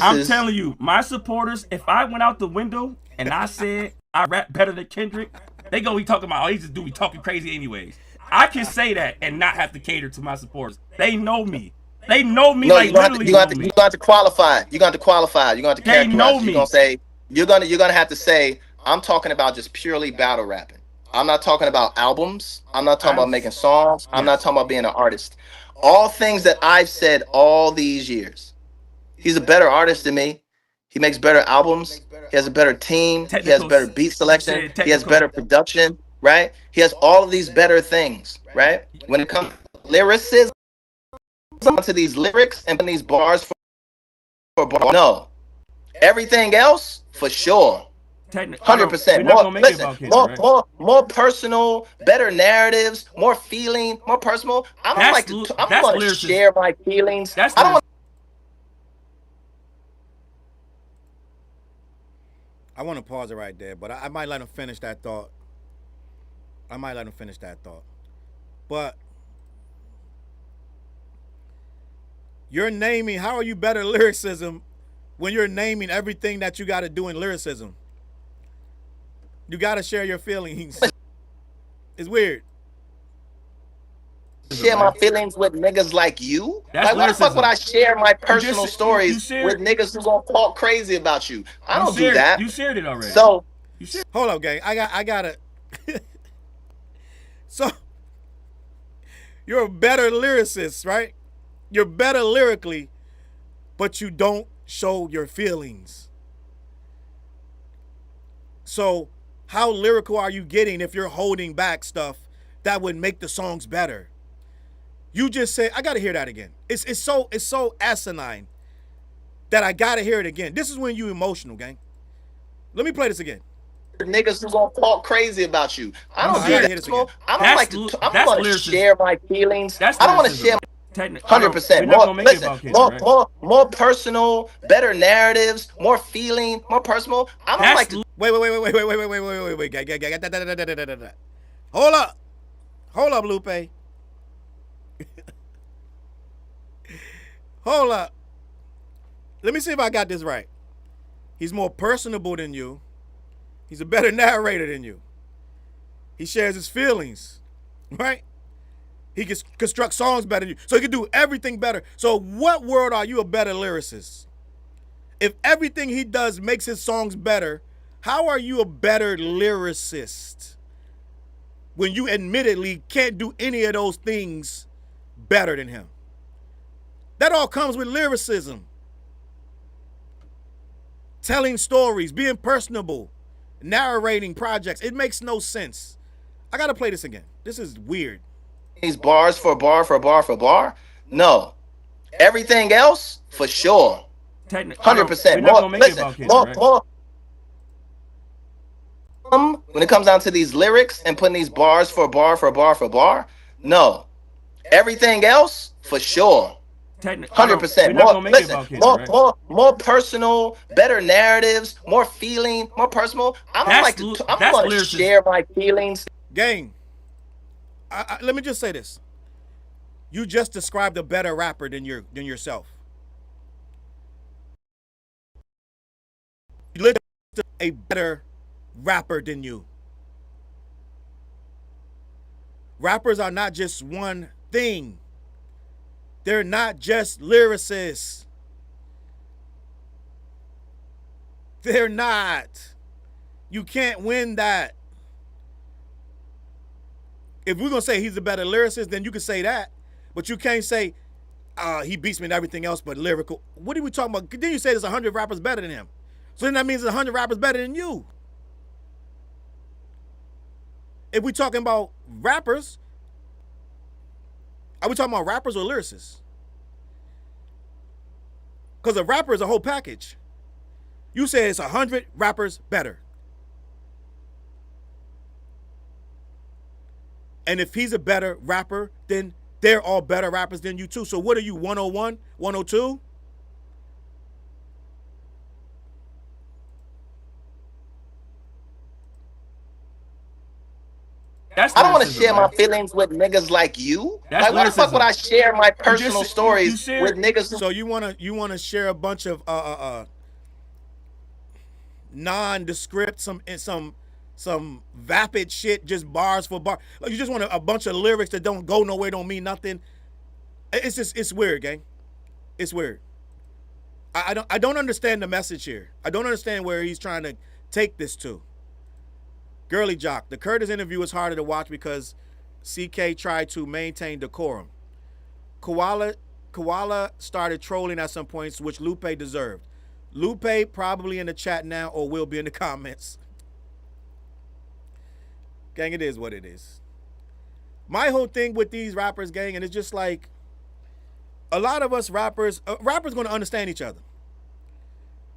I'm telling you, my supporters, if I went out the window and I said I rap better than Kendrick, they gonna be talking about, oh, he just be talking crazy anyways. I can say that and not have to cater to my supporters. They know me. They know me. No, like literally
you got to qualify. You got to qualify. You got to characterize.
They know me.
You're gonna say you're gonna have to say, I'm talking about just purely battle rapping. I'm not talking about albums. I'm not talking about making songs. I'm not talking about being an artist. All things that I've said all these years. He's a better artist than me. He makes better albums. He has a better team. He has better beat selection. He has better production, right? He has all of these better things, right? When it comes to lyricism, to these lyrics and these bars for bars, no. Everything else, for sure. 100%. More personal, better narratives, more feeling, more personal. I don't like to. I'm going to share my feelings. I don't want.
I want to pause it right there, but I might let him finish that thought. But you're naming, how are you better lyricism when you're naming everything that you got to do in lyricism? You got to share your feelings. It's weird.
Share my feelings with niggas like you? Like, why the fuck would I share my personal stories with niggas who gonna talk crazy about you? I don't do that.
You shared it already.
So,
hold up, gang. I gotta. So, you're a better lyricist, right? You're better lyrically, but you don't show your feelings. So, how lyrical are you getting if you're holding back stuff that would make the songs better? You just say, I gotta hear that again. It's so asinine that I gotta hear it again. This is when you emotional, gang. Let me play this again.
Niggas who gonna talk crazy about you. I don't do that. I'm gonna share my feelings. I don't want to share. 100%. More personal, better narratives, more feeling, more personal. I don't like to.
Wait. Hold up, Lupe. Hold up. Let me see if I got this right. He's more personable than you. He's a better narrator than you. He shares his feelings, right? He can construct songs better than you. So he can do everything better. So what world are you a better lyricist? If everything he does makes his songs better, how are you a better lyricist when you admittedly can't do any of those things better than him? That all comes with lyricism. Telling stories, being personable, narrating projects. It makes no sense. I got to play this again. This is weird.
These bars for bar. No. Everything else, for sure. 100%. When it comes down to these lyrics and putting these bars for bar, no. Everything else, for sure. 100%. More personal, better narratives, more feeling, more personal. I don't like to. I'm going to share my feelings.
Gang, let me just say this. You just described a better rapper than yourself. You literally a better rapper than you. Rappers are not just one thing. They're not just lyricists. They're not. You can't win that. If we're going to say he's a better lyricist, then you can say that. But you can't say he beats me in everything else but lyrical. What are we talking about? Then you say there's 100 rappers better than him. So then that means there's 100 rappers better than you. If we're talking about rappers, are we talking about rappers or lyricists? Because a rapper is a whole package. You say it's 100 rappers better. And if he's a better rapper, then they're all better rappers than you too. So what are you, 101, 102?
I don't want to share my feelings with niggas like you. Like, why the fuck would I share my personal stories with niggas?
So you wanna share a bunch of nondescript, some vapid shit, just bars for bar. Like, you just want a bunch of lyrics that don't go nowhere, don't mean nothing. It's weird, gang. It's weird. I don't understand the message here. I don't understand where he's trying to take this to. Girly Jock, the Curtis interview was harder to watch because CK tried to maintain decorum. Koala started trolling at some points, which Lupe deserved. Lupe probably in the chat now or will be in the comments. Gang, it is what it is. My whole thing with these rappers, gang, and it's just like a lot of us rappers going to understand each other.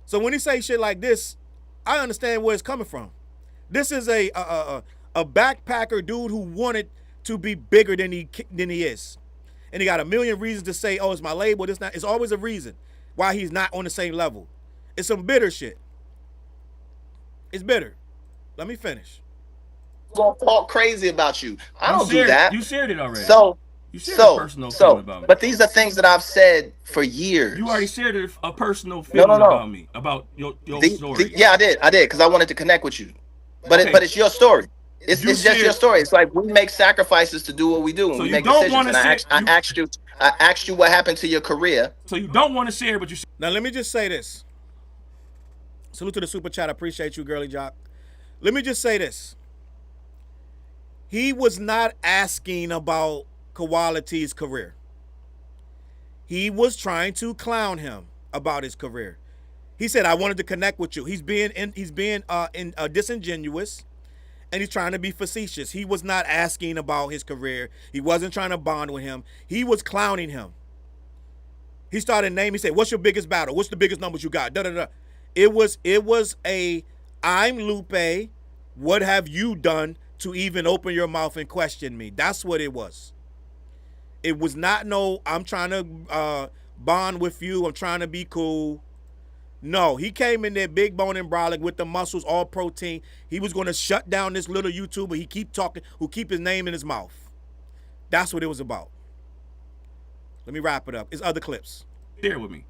So when he say shit like this, I understand where it's coming from. This is a backpacker dude who wanted to be bigger than he is. And he got a million reasons to say, oh, it's my label, this not. It's always a reason why he's not on the same level. It's some bitter shit. It's bitter. Let me finish.
Gonna talk crazy about you. I don't do that.
You shared it already. You shared a personal feeling about me.
But these are things that I've said for years.
You already shared a personal feeling about me, about your story.
Yeah, I did, because I wanted to connect with you. But it's your story. It's just your story. It's like we make sacrifices to do what we do, and
so
we
you
make
don't
decisions. And I asked you what happened to your career.
So you don't want to share, but you.
Now let me just say this. Salute to the super chat. I appreciate you, Girly Jock. Let me just say this. He was not asking about Koala-T's career. He was trying to clown him about his career. He said, I wanted to connect with you. He's being disingenuous, and he's trying to be facetious. He was not asking about his career. He wasn't trying to bond with him. He was clowning him. He started naming, he said, what's your biggest battle? What's the biggest numbers you got? Da-da-da. It was a, I'm Lupe. What have you done to even open your mouth and question me? That's what it was. It was not no, I'm trying to bond with you. I'm trying to be cool. No, he came in there big bone and brolic with the muscles, all protein. He was going to shut down this little YouTuber. He keep talking, who keep his name in his mouth. That's what it was about. Let me wrap it up. It's other clips.
Share with me.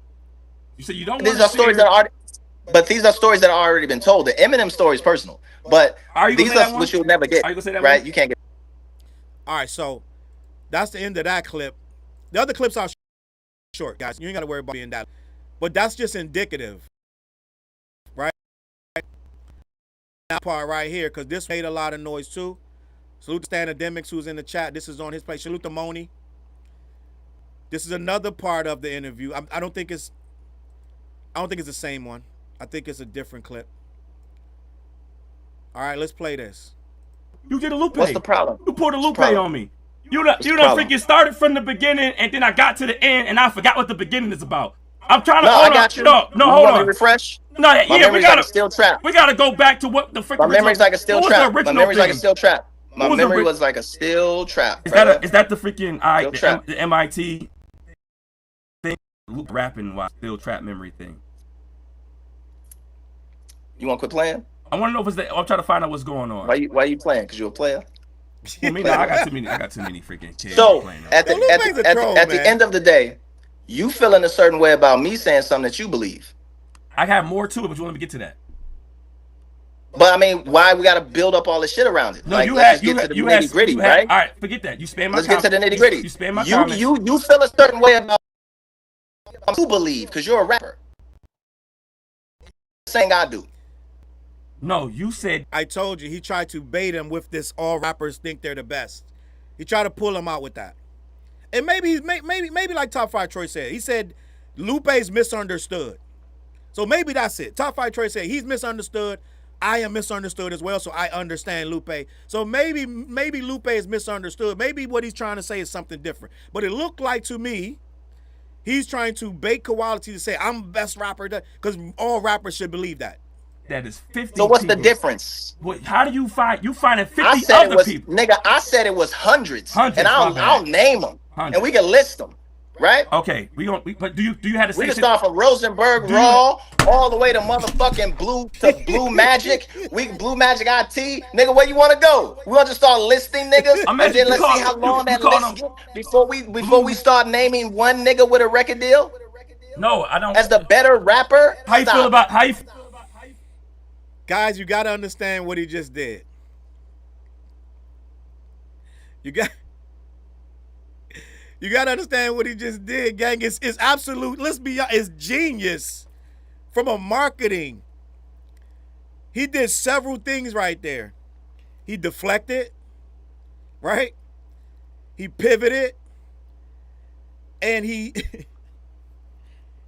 You said you don't.
These are stories that are, but these are stories that have already been told. The Eminem story is personal, but these are what you'll never get.
Are you gonna say that
right?
one?
You can't get.
All right, so that's the end of that clip. The other clips are short, guys. You ain't got to worry about being that. But that's just indicative, right? That part right here, because this made a lot of noise too. Salute to Standardemics who's in the chat. This is on his page. Salute to Moni. This is another part of the interview. I don't think it's the same one. I think it's a different clip. All right, let's play this.
You did a Lupe.
What's the problem?
You pulled a Lupe on me. You done freaking started from the beginning, and then I got to the end, and I forgot what the beginning is about. I'm trying to.
No, I got you.
No,
you
hold
want me
on.
to refresh?
No,
My
yeah,
memory's like a steel trap.
We gotta go back to what the freaking.
My memory's like a steel trap. My memory's like a steel trap. My memory was like a steel trap.
Is that the freaking the MIT thing? Rapping while steel trap memory thing.
You want to quit playing?
I want to know if it's that. I'm trying to find out what's going on.
Why you playing? Because you're a player.
Well, me, no, I got too many freaking kids.
So at the end of the day, you feeling a certain way about me saying something that you believe.
I have more to it, but you want me to get to that?
But I mean, why we got to build up all this shit around it?
No,
like,
let's
get to the nitty gritty, right?
All right, forget that. You spam my.
Let's get to the nitty gritty.
You spam my comments.
You feel a certain way about you believe because you're a rapper. Saying I do.
No, you said.
I told you he tried to bait him with this. All rappers think they're the best. He tried to pull him out with that, and maybe like Top 5 Troy said. He said Lupe's misunderstood. So maybe that's it. Top 5 Troy said he's misunderstood. I am misunderstood as well, so I understand Lupe. So maybe Lupe is misunderstood. Maybe what he's trying to say is something different. But it looked like to me, he's trying to bait quality to say I'm the best rapper, because all rappers should believe that.
That is 50.
So what's the difference?
How do you find 50
other
people?
Nigga, I said it was hundreds and
my
I'll name them, and we can list them, right?
Okay, but do you have to say?
We can start from Rosenberg Raw all the way to motherfucking Blue Magic. Blue Magic IT, nigga. Where you want to go? We want to start listing niggas, and then let's see how long that list gets before we start naming one nigga with a record deal.
No, I don't.
As the better rapper,
how you feel about how you?
Guys, you got to understand what he just did. You got to understand what he just did, gang. It's absolute, let's be honest, it's genius from a marketing. He did several things right there. He deflected, right? He pivoted, and he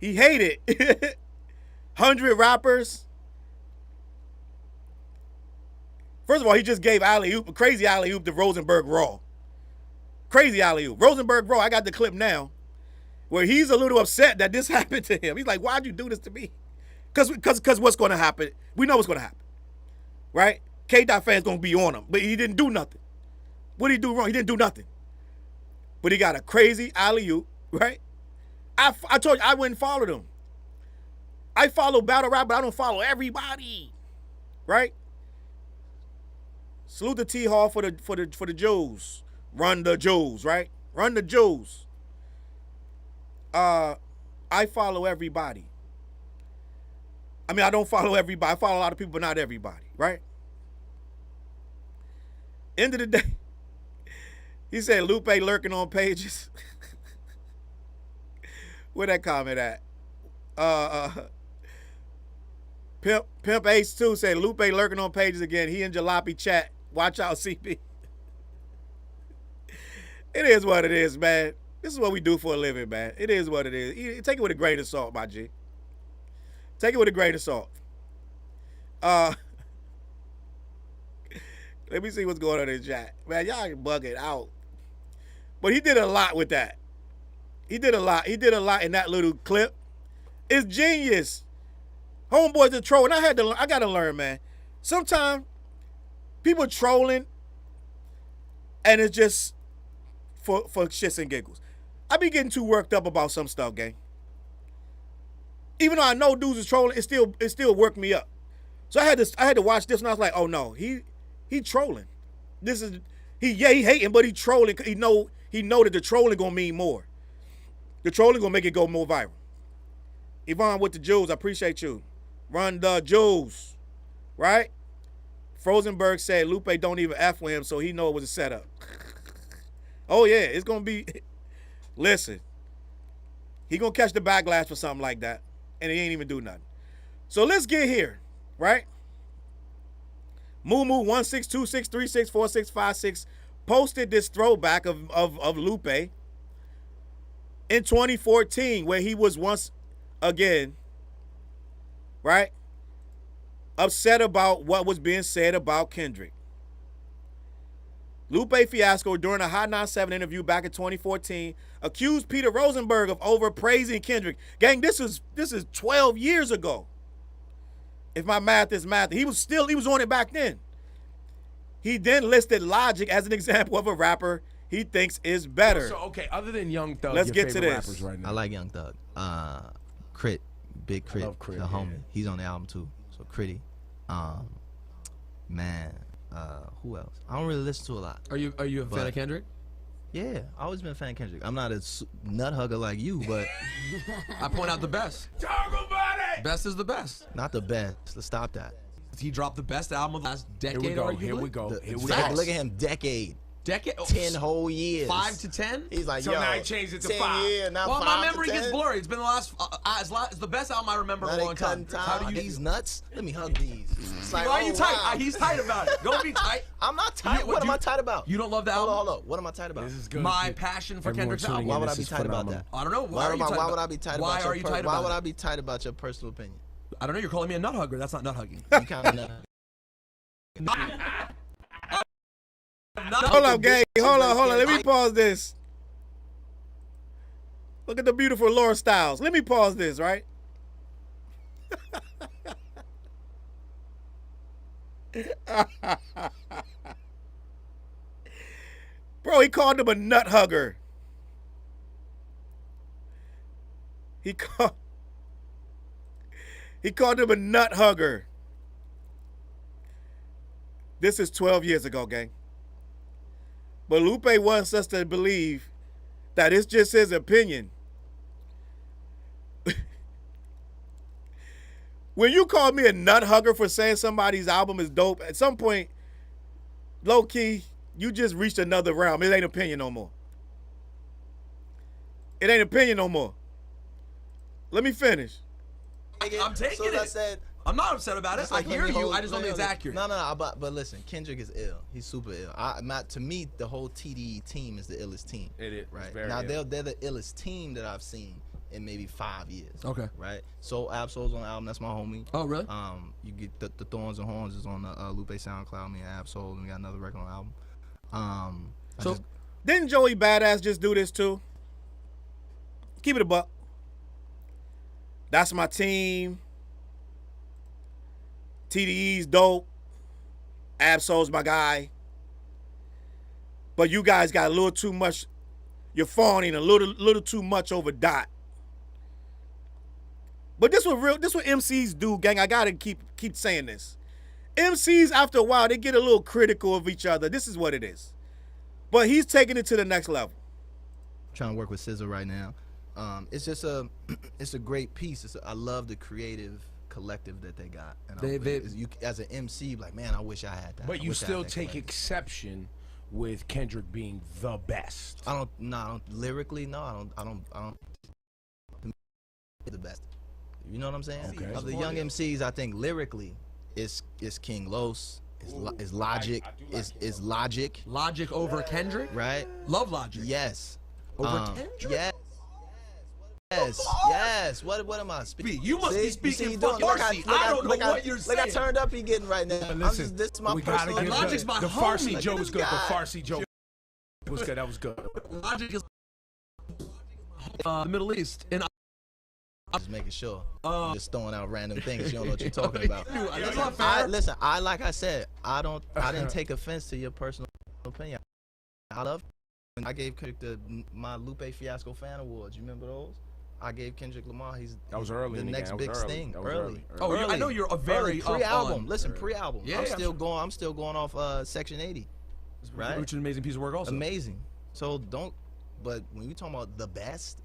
hated 100 rappers. First of all, he just gave crazy alley-oop to Rosenberg Raw. Crazy alley-oop. Rosenberg Raw, I got the clip now, where he's a little upset that this happened to him. He's like, why'd you do this to me? Because what's going to happen? We know what's going to happen, right? K-Dot fans going to be on him, but he didn't do nothing. What did he do wrong? He didn't do nothing. But he got a crazy alley-oop, right? I told you I wouldn't follow them. I follow battle rap, but I don't follow everybody, right? Salute to T Hall for the Jews. Run the Jews, right? Run the Jews. I follow everybody. I mean, I don't follow everybody. I follow a lot of people, but not everybody, right? End of the day, he said Lupe lurking on pages. Where that comment at? Pimp Ace 2 said Lupe lurking on pages again. He and Jalopy chat. Watch out, CP. It is what it is, man. This is what we do for a living, man. It is what it is. Take it with a grain of salt, my G. Take it with a grain of salt. Let me see what's going on in the chat. Man, y'all can bug it out. But he did a lot with that. He did a lot. He did a lot in that little clip. It's genius. Homeboys are trolling. I got to learn, man. Sometimes people trolling, and it's just for shits and giggles. I be getting too worked up about some stuff, gang. Even though I know dudes is trolling, it still worked me up. So I had to watch this, and I was like, oh no, he trolling. He hating, but he trolling. He know that the trolling gonna mean more. The trolling gonna make it go more viral. Yvonne with the Jews, I appreciate you. Run the Jews, right? Frozenberg said Lupe don't even F with him, so he know it was a setup. Oh yeah, it's gonna be. Listen, he gonna catch the backlash for something like that, and he ain't even do nothing. So let's get here, right? Moo 16263646656 posted this throwback of Lupe in 2014, where he was once again, right, upset about what was being said about Kendrick. Lupe Fiasco, during a Hot 97 interview back in 2014, accused Peter Rosenberg of overpraising Kendrick. Gang, this is 12 years ago. If my math is math, he was on it back then. He then listed Logic as an example of a rapper he thinks is better.
So okay, other than Young Thug,
let's
your
get to
favorite
this.
rappers right now.
I like Young Thug. Crit, Big Crit,
I love Crit,
the homie.
yeah.
He's on the album too. So Critty. Man, who else? I don't really listen to a lot.
Are you a fan of Kendrick?
Yeah, I always been a fan of Kendrick. I'm not a nut hugger like you, but
I point out the best.
Talk about it.
Best is the best.
not the best. Let's stop that.
He dropped the best album of the last decade.
Here we go.
Arguably.
Here we go. Here we
Look
go.
at him, decade.
Decade.
10 whole years.
5 to 10.
He's like,
So
yo,
now he changed it to
10
5.
years, now
Well,
5
my
to
memory
10.
gets blurry. It's been the last. It's the best album I remember in
Now
a
they
long time.
cutting
How
time.
do you?
These nuts. Let me hug these. It's like,
Why are you
oh,
tight?
wow.
He's tight about it. Don't be tight.
I'm not tight.
You-
What am
you-
I tight about?
You don't love the
Hold
album?
on, hold on. What am I tight about?
This is good.
My passion for
Everyone
Kendrick's
tuning
album.
in,
Why would I
this
be
is
tight about
phenomenal.
that?
I don't know. Why are you tight
Why
about
would I be tight
Why
about your
are you tight about
Why would
it?
I be tight about your personal opinion?
I don't know. You're calling me a nut hugger. That's not nut hugging.
You kind of know.
Hold up, gang. Hold on. Let me pause this. Look at the beautiful Laura Styles. Let me pause this, right? Bro, he called him a nut hugger. He called him a nut hugger. This is 12 years ago, gang. But Lupe wants us to believe that it's just his opinion. When you call me a nut hugger for saying somebody's album is dope, at some point, low key, you just reached another realm. It ain't opinion no more. It ain't opinion no more. Let me finish.
I'm taking
So as I
it.
said,
I'm not upset about it.
just
I
like, let
hear
me
you.
hold-
I just don't think it's
let me-
accurate.
No, but listen, Kendrick is ill. He's super ill. To me, the whole TDE team is the illest team.
It is.
Right.
Very
Now,
ill.
they're the illest team that I've seen in maybe 5 years.
Okay.
Right. So Absol's on the album. That's my homie.
Oh, really?
You get the Thorns and Horns is on the Lupe SoundCloud. Me and Absol, and we got another record on the album.
So,
Didn't Joey Badass just do this too? Keep it a buck. That's my team. TDE's dope. Absol's my guy. But you guys got a little too much. You're fawning a little too much over Dot. But this what MCs do, gang. I gotta keep saying this. MCs, after a while, they get a little critical of each other. This is what it is. But he's taking it to the next level.
trying to work with SZA right now. It's just it's a great piece. I love the creative collective that they got. And you as an MC, like, man, I wish I had that.
But
I
you
wish I had
still
that
take
collective.
exception with Kendrick being the best.
I don't lyrically. No, I don't. The best. You know what I'm saying?
Okay.
Of the young MCs, I think lyrically, it's King Los, is Logic, is Logic,
Logic over Kendrick?
right?
Love Logic.
Yes.
Over Kendrick?
Yes. Yes. What am I speaking?
You must be speaking fucking
look,
Farsi. I don't know what you're
Look, I
saying.
turned up he getting right now.
But listen,
this is my
we gotta
personal.
give
Logic's my
the
homie.
Farsi
Look
joke
at
was
this
good. The
guy.
Farsi joke was good. That was good.
Logic is the Middle East. And
Just making sure. Just throwing out random things. You don't know what you're talking about.
that's not fair.
Listen, like I said, I didn't take offense to your personal opinion. I love I gave Kendrick my Lupe Fiasco fan awards. You remember those? I gave Kendrick Lamar.
That was early.
The next big thing.
That was
Early.
Oh,
Early.
I know you're a very
pre-album. Listen, pre-album.
Yeah,
I'm still going off Section 80. Right.
Which is an amazing piece of work, also.
Amazing. So don't. But when you talking about the best.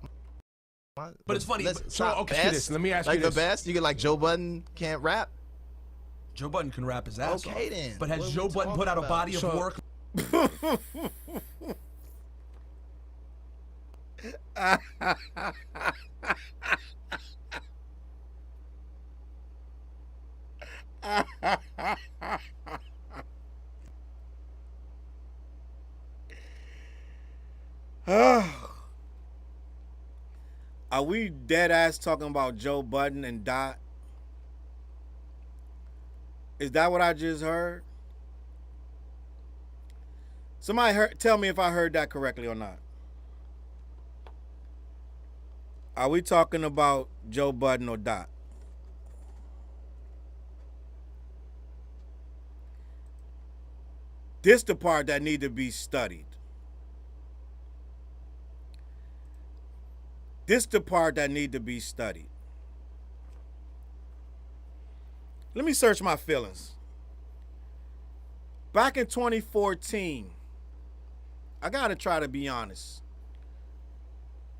But it's funny.
Let me ask you
this. Like the best, you get like Joe Budden can't rap.
Joe Budden can rap his ass off.
Okay then.
But has Joe Budden put out a body of work?
Are we dead ass talking about Joe Budden and Dot? Is that what I just heard? Somebody tell me if I heard that correctly or not. Are we talking about Joe Budden or Dot? This the part that need to be studied. This the part that need to be studied. Let me search my feelings. Back in 2014, I gotta try to be honest.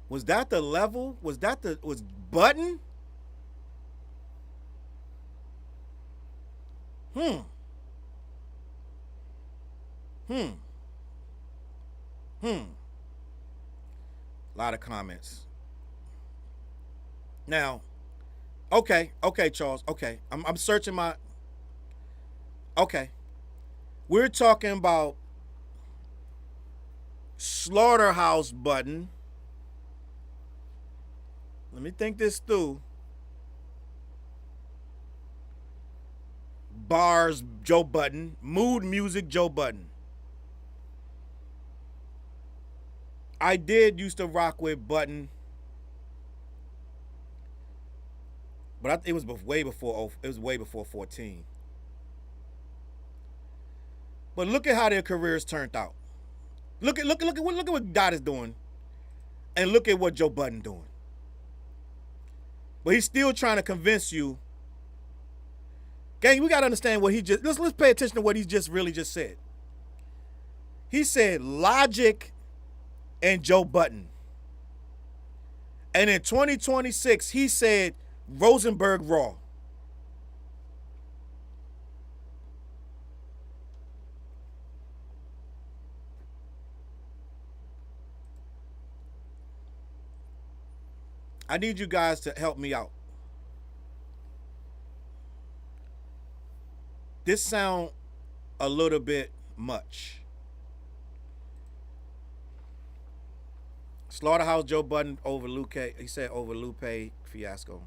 Was that the level? Was Budden? A lot of comments. Now, okay, Challz. Okay, I'm searching my. Okay, we're talking about Slaughterhouse Budden. Let me think this through. Bars Joe Budden, mood music Joe Budden. I did used to rock with Budden. But it was way before 14. But look at how their careers turned out. Look at what Dot is doing, and look at what Joe Budden doing. But he's still trying to convince you. Gang, we gotta understand what he just. Let's pay attention to what he just really just said. He said Logic and Joe Budden, and in 2026 he said Rosenberg Raw. I need you guys to help me out. This sound a little bit much. Slaughterhouse Joe Budden over Lupe. He said over Lupe Fiasco.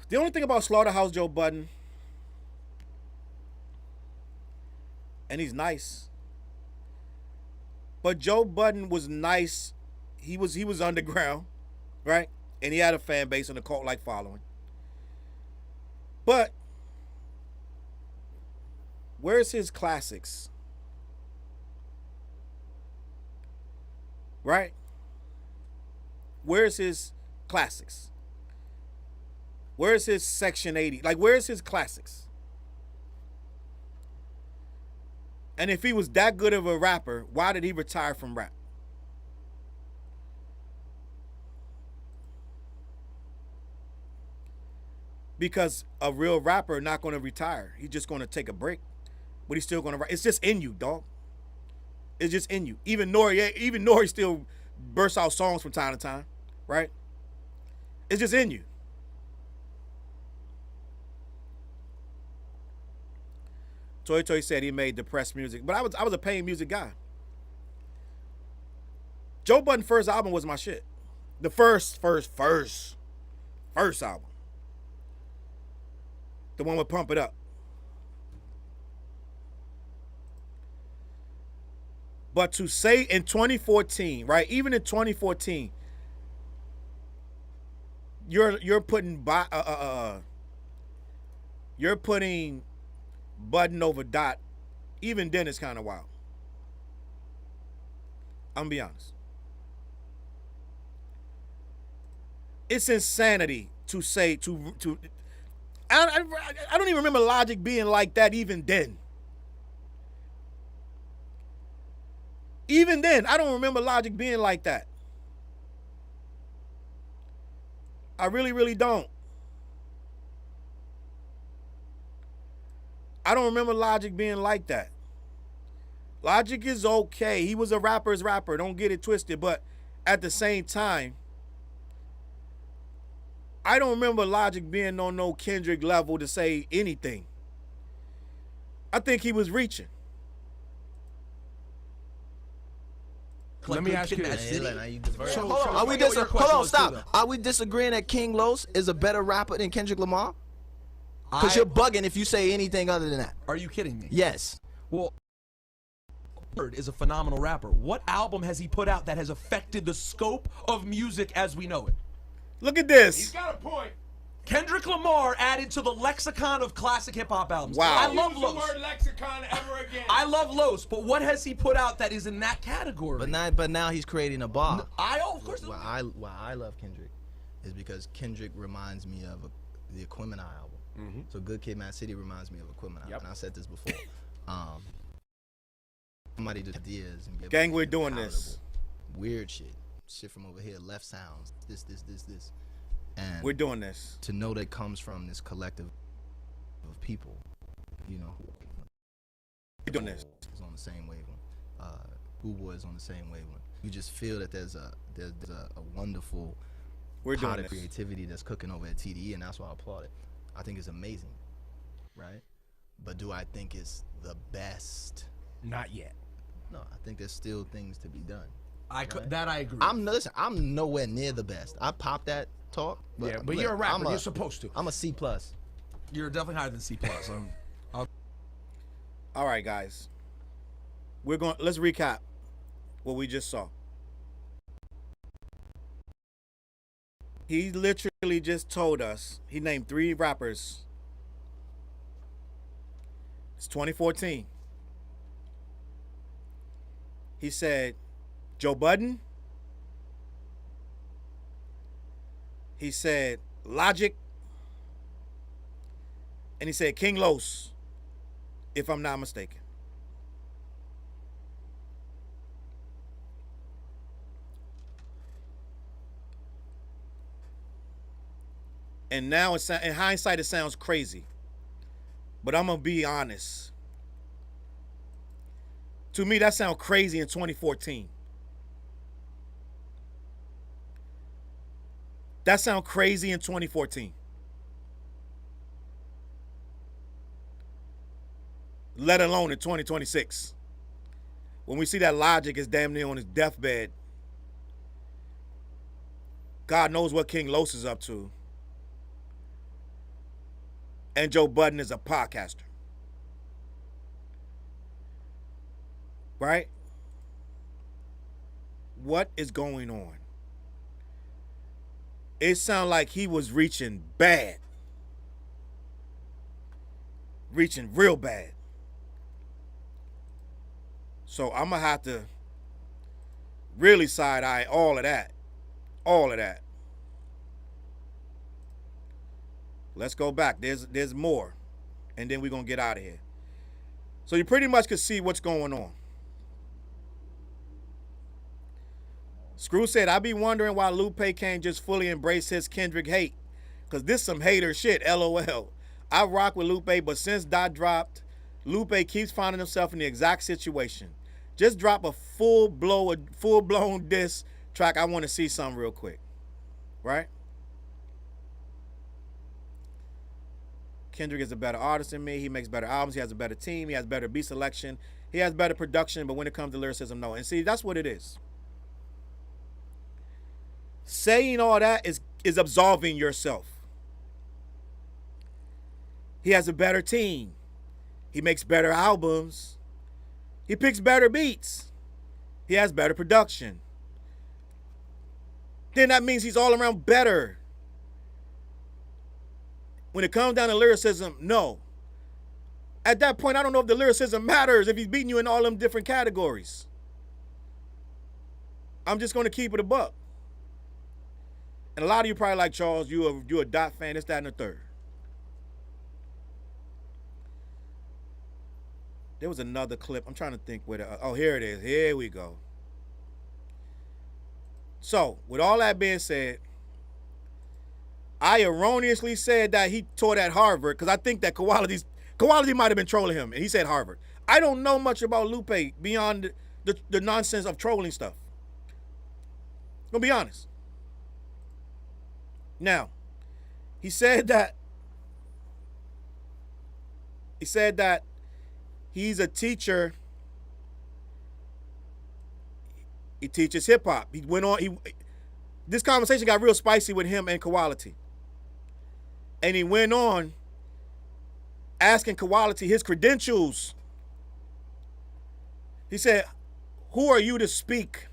The only thing about Slaughterhouse Joe Budden, and he's nice, but Joe Budden was nice. He was underground, right? And he had a fan base and a cult-like following. But where's his classics? Right? Where's his classics? Where's his Section 80? Like, where's his classics? And if he was that good of a rapper, why did he retire from rap? Because a real rapper not going to retire. He's just going to take a break. But he's still going to rap. It's just in you, dog. It's just in you. Even Nori still bursts out songs from time to time, right? It's just in you. Toy Toy said he made depressed music, but I was a pain music guy. Joe Budden's first album was my shit. The first album. The one with Pump It Up. But to say in 2014, right? Even in 2014, you're putting Budden over Dot. Even then, it's kind of wild. I'm gonna be honest. It's insanity to say I don't even remember Logic being like that even then. Even then, I don't remember Logic being like that. I really, really don't. I don't remember Logic being like that. Logic is okay. He was a rapper's rapper. Don't get it twisted. But at the same time, I don't remember Logic being on no Kendrick level to say anything. I think he was reaching.
Let me ask you this.
Hold on, stop. Are we disagreeing that King Los is a better rapper than Kendrick Lamar? Because you're bugging if you say anything other than that.
Are you kidding me?
Yes.
Well, Bird is a phenomenal rapper. What album has he put out that has affected the scope of music as we know it?
Look at this.
He's got a point.
Kendrick Lamar added to the lexicon of classic hip-hop albums.
Wow.
I love
Use the
Los.
word lexicon ever again.
I love Los, but what has he put out that is in that category?
But now he's creating a bar.
Of course.
Why I love Kendrick is because Kendrick reminds me of the Aquemini album. So Good Kid, Mad City reminds me of Aquemini. And I said this before. Somebody just ideas and get
Gang, we're doing this.
Weird shit from over here, left sounds, this. And
We're doing this.
to know that it comes from this collective of people,
We're doing this.
is on the same wavelength. Uber is on the same wavelength. You just feel that there's a wonderful
We're
pot
doing
of
this.
creativity that's cooking over at TDE, and that's why I applaud it. I think it's amazing, right? But do I think it's the best?
Not yet.
No, I think there's still things to be done.
That I agree.
I'm nowhere near the best. I popped that talk.
But
look,
you're a rapper. You're supposed to.
I'm a C+.
You're definitely higher than C+.
All right, guys. Let's recap what we just saw. He literally just told us, he named 3 rappers. It's 2014. He said Joe Budden. He said Logic. And he said King Los, if I'm not mistaken. And now, in hindsight, it sounds crazy. But I'm going to be honest. To me, that sounds crazy in 2014. That sounds crazy in 2014. Let alone in 2026. When we see that Logic is damn near on his deathbed. God knows what King Los is up to. And Joe Budden is a podcaster. Right? What is going on? It sounds like he was reaching bad. Reaching real bad. So I'm going to have to really side-eye all of that. All of that. Let's go back. There's more. And then we're going to get out of here. So you pretty much could see what's going on. Screw said, I be wondering why Lupe can't just fully embrace his Kendrick hate. Because this some hater shit, LOL. I rock with Lupe, but since Dot dropped, Lupe keeps finding himself in the exact situation. Just drop a full-blown diss track. I want to see something real quick. Right? Kendrick is a better artist than me. He makes better albums. He has a better team. He has better beat selection. He has better production. But when it comes to lyricism, no. And see, that's what it is. Saying all that is absolving yourself. He has a better team. He makes better albums. He picks better beats. He has better production. Then that means he's all around better. When it comes down to lyricism, no. At that point, I don't know if the lyricism matters if he's beating you in all them different categories. I'm just gonna keep it a buck. And a lot of you probably like, Challz, you a Dot fan, this, that, and the third. There was another clip. I'm trying to think where oh, here it is. Here we go. So, with all that being said, I erroneously said that he taught at Harvard because I think that Quality might have been trolling him, and he said Harvard. I don't know much about Lupe beyond the nonsense of trolling stuff. I'm gonna be honest. Now, he said that he's a teacher. He teaches hip hop. He went on. This conversation got real spicy with him and Quality, and he went on asking Quality his credentials. He said, "Who are you to speak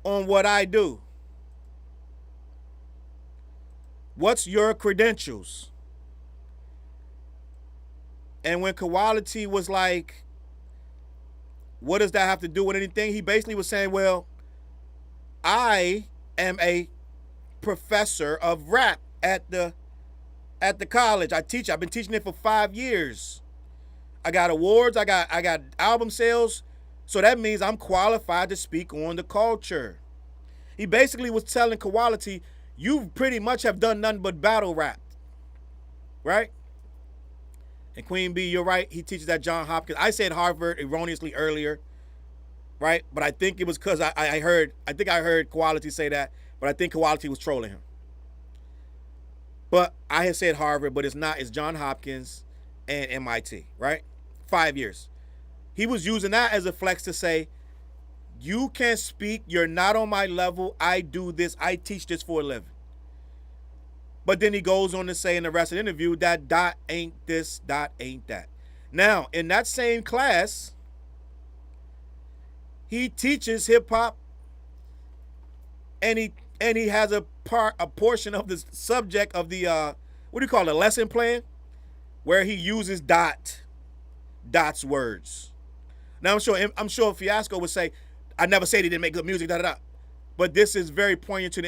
on what I do? What's your credentials?" And when Quality was like, what does that have to do with anything? He basically was saying, well, I am a professor of rap at the college. I've been teaching it for 5 years. I got awards, I got album sales, so that means I'm qualified to speak on the culture. He basically was telling Quality, you pretty much have done nothing but battle rap, right? And Queen B, you're right. He teaches at Johns Hopkins. I said Harvard erroneously earlier, right? But I think it was because I heard Quality say that, but I think Quality was trolling him. But I had said Harvard, but it's not. It's Johns Hopkins and MIT, right? 5 years. He was using that as a flex to say, you can't speak. You're not on my level. I do this. I teach this for a living. But then he goes on to say in the rest of the interview that Dot ain't this, Dot ain't that. Now, in that same class, he teaches hip hop, and he has a portion of the subject of the what do you call it, lesson plan, where he uses Dot's words. Now I'm sure Fiasco would say, I never said he didn't make good music, da da da. But this is very poignant to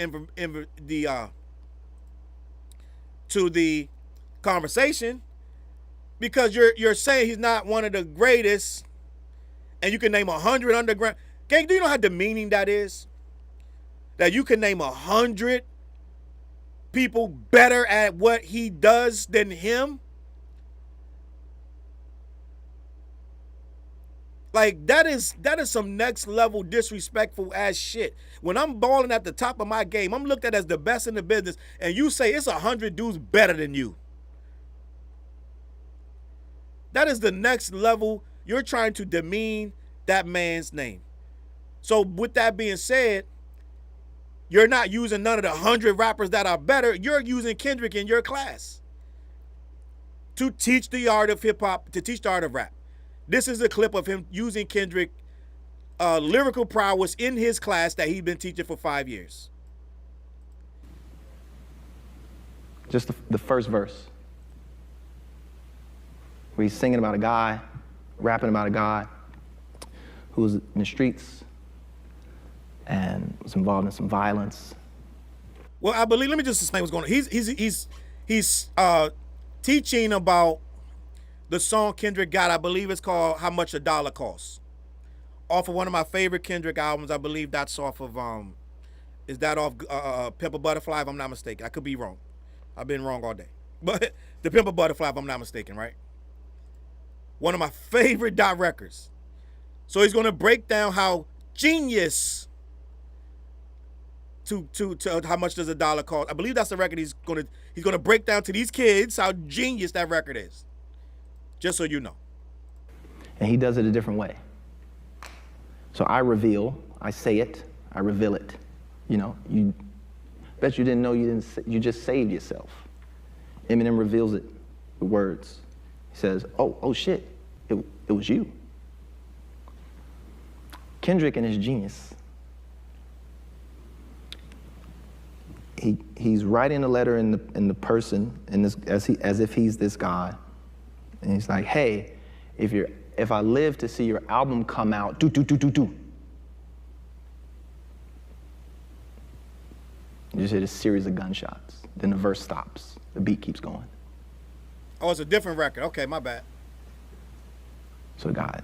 the conversation, because you're saying he's not one of the greatest, and you can name 100 underground. Gang, do you know how demeaning that is? That you can name 100 people better at what he does than him? Like, that is some next level disrespectful ass shit. When I'm balling at the top of my game, I'm looked at as the best in the business, and you say it's 100 dudes better than you. That is the next level. You're trying to demean that man's name. So with that being said, you're not using none of the 100 rappers that are better. You're using Kendrick in your class to teach the art of hip hop, to teach the art of rap. This is a clip of him using Kendrick lyrical prowess in his class that he's been teaching for 5 years.
Just the first verse, where he's singing about a guy, rapping about a guy who was in the streets and was involved in some violence.
Well, I believe, let me just explain what's going on. He's teaching about the song Kendrick got. I believe it's called How Much a Dollar Costs. Off of one of my favorite Kendrick albums. I believe that's off of, is that off Pimp a Butterfly, if I'm not mistaken. I could be wrong. I've been wrong all day. But the Pimp a Butterfly, if I'm not mistaken, right? One of my favorite Dot records. So he's going to break down how genius to how much does a dollar cost. I believe that's the record he's going to break down to these kids how genius that record is. Just so you know.
And he does it a different way. So I reveal, I say it, I reveal it. You know, you bet you didn't know you just saved yourself. Eminem reveals it with words. He says, oh shit, it was you. Kendrick and his genius. He's writing a letter in the person as if he's this guy. And he's like, hey, if I live to see your album come out, do.
You just hear this series of gunshots. Then the verse stops. The beat keeps going.
Oh, it's a different record. Okay, my bad.
So the guy,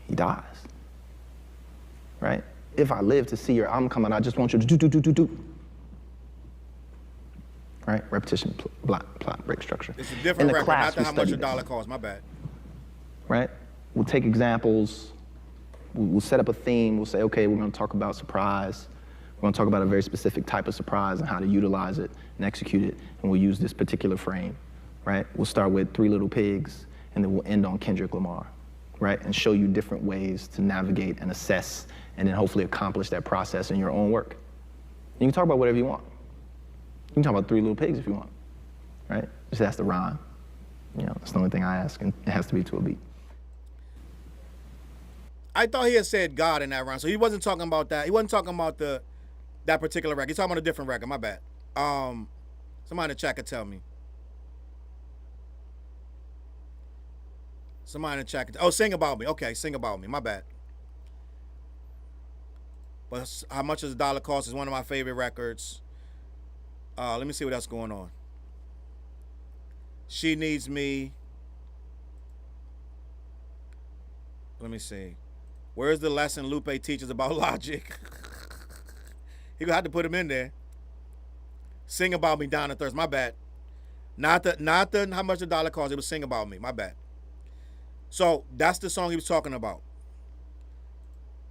he dies. Right? If I live to see your album come out, I just want you to do. Right? Repetition, plot, break structure.
It's a different record,
class,
not how much a
this.
dollar costs. My bad.
Right? We'll take examples. We'll set up a theme. We'll say, okay, we're going to talk about surprise. We're going to talk about a very specific type of surprise and how to utilize it and execute it. And we'll use this particular frame. Right? We'll start with 3 Little Pigs, and then we'll end on Kendrick Lamar. Right? And show you different ways to navigate and assess and then hopefully accomplish that process in your own work. You can talk about whatever you want. You can talk about 3 Little Pigs if you want, right? Just has to rhyme. You know, that's the only thing I ask, and it has to be to a beat.
I thought he had said God in that round, so he wasn't talking about that. He wasn't talking about that particular record. He's talking about a different record. My bad. Somebody in the chat could tell me. Somebody in the chat could oh, Sing About Me. Okay, Sing About Me. My bad. But How Much Does a Dollar Cost is one of my favorite records. Let me see what else going on. She Needs Me. Let me see. Where's the lesson Lupe teaches about logic? He gonna have to put him in there. Sing About Me, Down to Thirst. My bad. Not the How Much a Dollar Cost. It was Sing About Me. My bad. So that's the song he was talking about,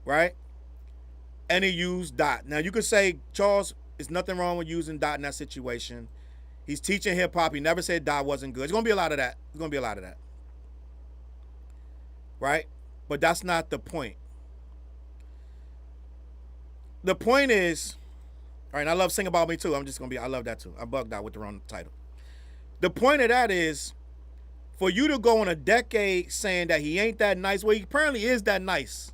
right? And he used dot. Now you could say, Challz, there's nothing wrong with using dot in that situation. He's teaching hip hop. He never said dot wasn't good. There's gonna be a lot of that. There's gonna be a lot of that, right? But that's not the point. The point is, all right, and I love Sing About Me too. I love that too. I bugged out with the wrong title. The point of that is, for you to go on a decade saying that he ain't that nice, well, he apparently is that nice.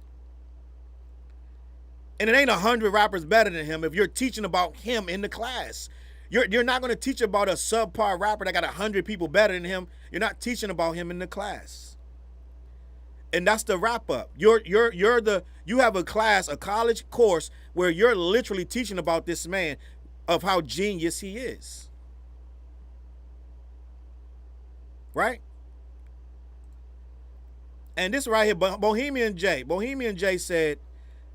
And it ain't 100 rappers better than him if you're teaching about him in the class. You're not going to teach about a subpar rapper that got 100 people better than him. You're not teaching about him in the class. And that's the wrap up. You have a class, a college course where you're literally teaching about this man of how genius he is. Right? And this right here, Bohemian J said,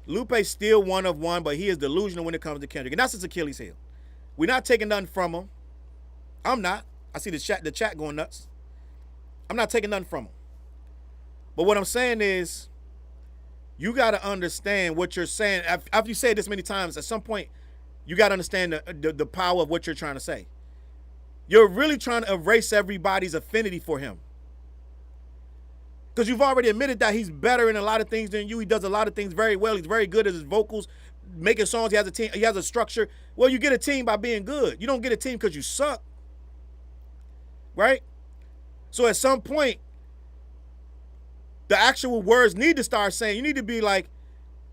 Lupe's still one of one, but he is delusional when it comes to Kendrick. And that's his Achilles heel. We're not taking nothing from him. I'm not. I see the chat going nuts. I'm not taking nothing from him. But what I'm saying is, you got to understand what you're saying. After you say this many times, at some point, you got to understand the power of what you're trying to say. You're really trying to erase everybody's affinity for him. Because you've already admitted that he's better in a lot of things than you. He does a lot of things very well. He's very good at his vocals, making songs. He has a team. He has a structure. Well, you get a team by being good. You don't get a team because you suck. Right? So at some point, the actual words need to start saying, you need to be like,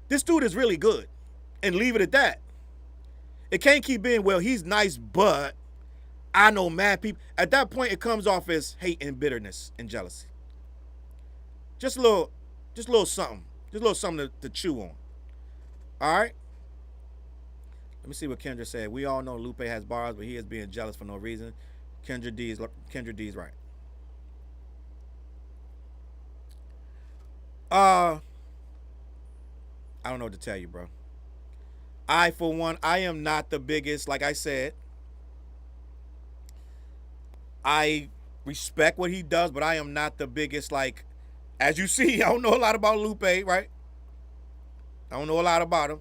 this dude is really good. And leave it at that. It can't keep being, well, he's nice, but I know mad people. At that point, it comes off as hate and bitterness and jealousy. Just a little something. Just a little something to chew on. All right? Let me see what Kendra said. We all know Lupe has bars, but he is being jealous for no reason. Kendra D is right. I don't know what to tell you, bro. For one, I am not the biggest, like I said. I respect what he does, but I am not the biggest, like, as you see, I don't know a lot about Lupe, right? I don't know a lot about him.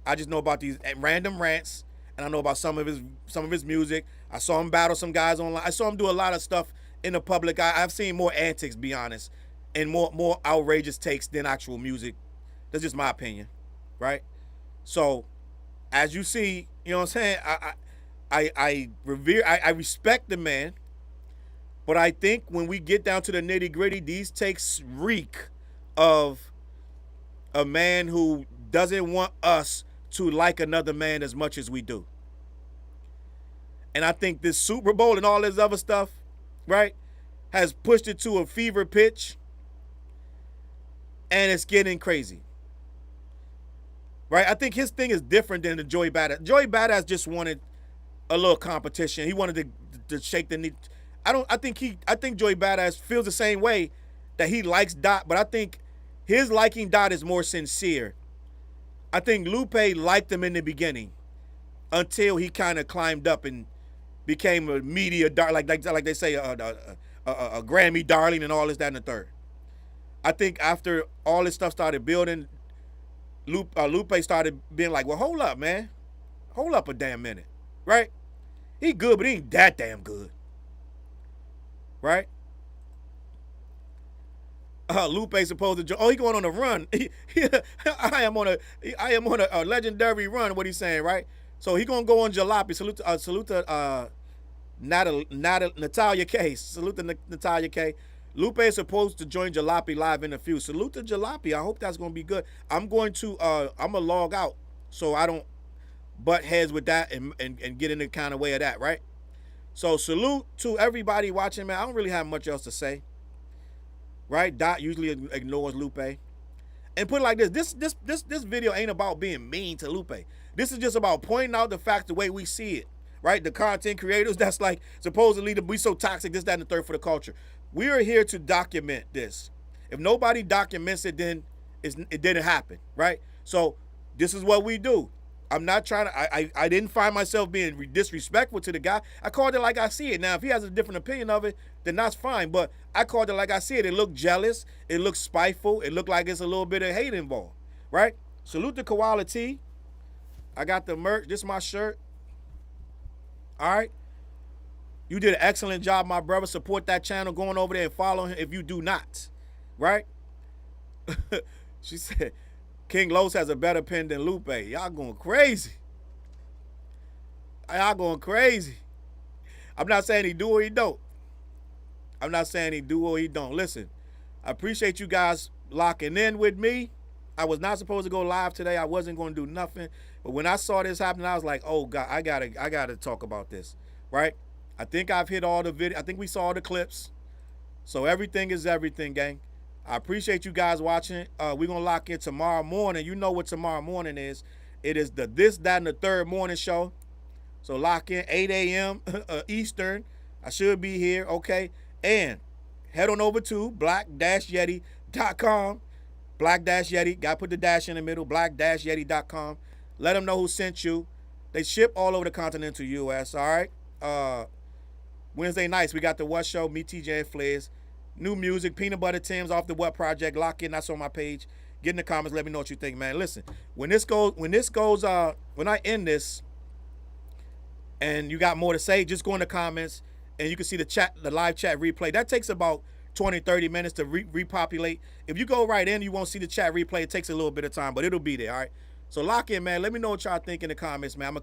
I just know about these random rants, and I know about some of his music. I saw him battle some guys online. I saw him do a lot of stuff in the public. I've seen more antics, be honest, and more outrageous takes than actual music. That's just my opinion, right? So, as you see, you know what I'm saying? I respect the man, but I think when we get down to the nitty gritty, these takes reek of a man who doesn't want us to like another man as much as we do. And I think this Super Bowl and all this other stuff, right, has pushed it to a fever pitch, and it's getting crazy. Right? I think his thing is different than the Joey Badass. Joey Badass just wanted a little competition. He wanted to shake the knee. I think Joey Badass feels the same way, that he likes Dot, but I think his liking Dot is more sincere. I think Lupe liked him in the beginning until he kind of climbed up and became a media like they say a Grammy darling and all this, that, and the third. I think after all this stuff started building, Lupe started being like, well, hold up, man. Hold up a damn minute, right? He good, but he ain't that damn good, right? Lupe supposed to. He going on a run. I am on a legendary run. What he's saying, right? So he gonna go on Jalopy. Salute to Natalia K. Salute to Natalia K. Lupe is supposed to join Jalopy live in Infused. Salute to Jalopy. I hope that's gonna be good. I'm gonna log out so I don't butt heads with that and get in the kind of way of that, right? So salute to everybody watching, man. I don't really have much else to say, right? Dot usually ignores Lupe. And put it like this video ain't about being mean to Lupe. This is just about pointing out the fact the way we see it, right? The content creators that's like supposedly to be so toxic, this, that, and the third for the culture. We are here to document this. If nobody documents it, then it didn't happen, right? So this is what we do. I'm not trying to, I didn't find myself being disrespectful to the guy. I called it like I see it. Now, if he has a different opinion of it, then that's fine. But I called it like I see it. It looked jealous. It looked spiteful. It looked like it's a little bit of hate involved, right? Salute to Koala T. I got the merch. This is my shirt. All right. You did an excellent job, my brother. Support that channel. Going over there and follow him if you do not, right? She said, King Los has a better pen than Lupe. Y'all going crazy. Y'all going crazy. I'm not saying he do or he don't. I'm not saying he do or he don't. Listen, I appreciate you guys locking in with me. I was not supposed to go live today. I wasn't going to do nothing. But when I saw this happen, I was like, oh, God, I gotta talk about this, right? I think I've hit all the video. I think we saw the clips. So everything is everything, gang. I appreciate you guys watching. We're going to lock in tomorrow morning. You know what tomorrow morning is. It is the This, That, and the Third morning show. So lock in 8 a.m. Eastern. I should be here, okay? And head on over to black-yeti.com. Black-Yeti. Got to put the dash in the middle. Black-yeti.com. Let them know who sent you. They ship all over the continental U.S., all right? Wednesday nights, we got the What Show, me, TJ, and Flares. New music, Peanut Butter Tim's off the What Project. Lock in, that's on my page. Get in the comments, let me know what you think, man. Listen, when I end this, and you got more to say, just go in the comments, and you can see the live chat replay. That takes about 20, 30 minutes to repopulate. If you go right in, you won't see the chat replay. It takes a little bit of time, but it'll be there, all right? So lock in, man. Let me know what y'all think in the comments, man.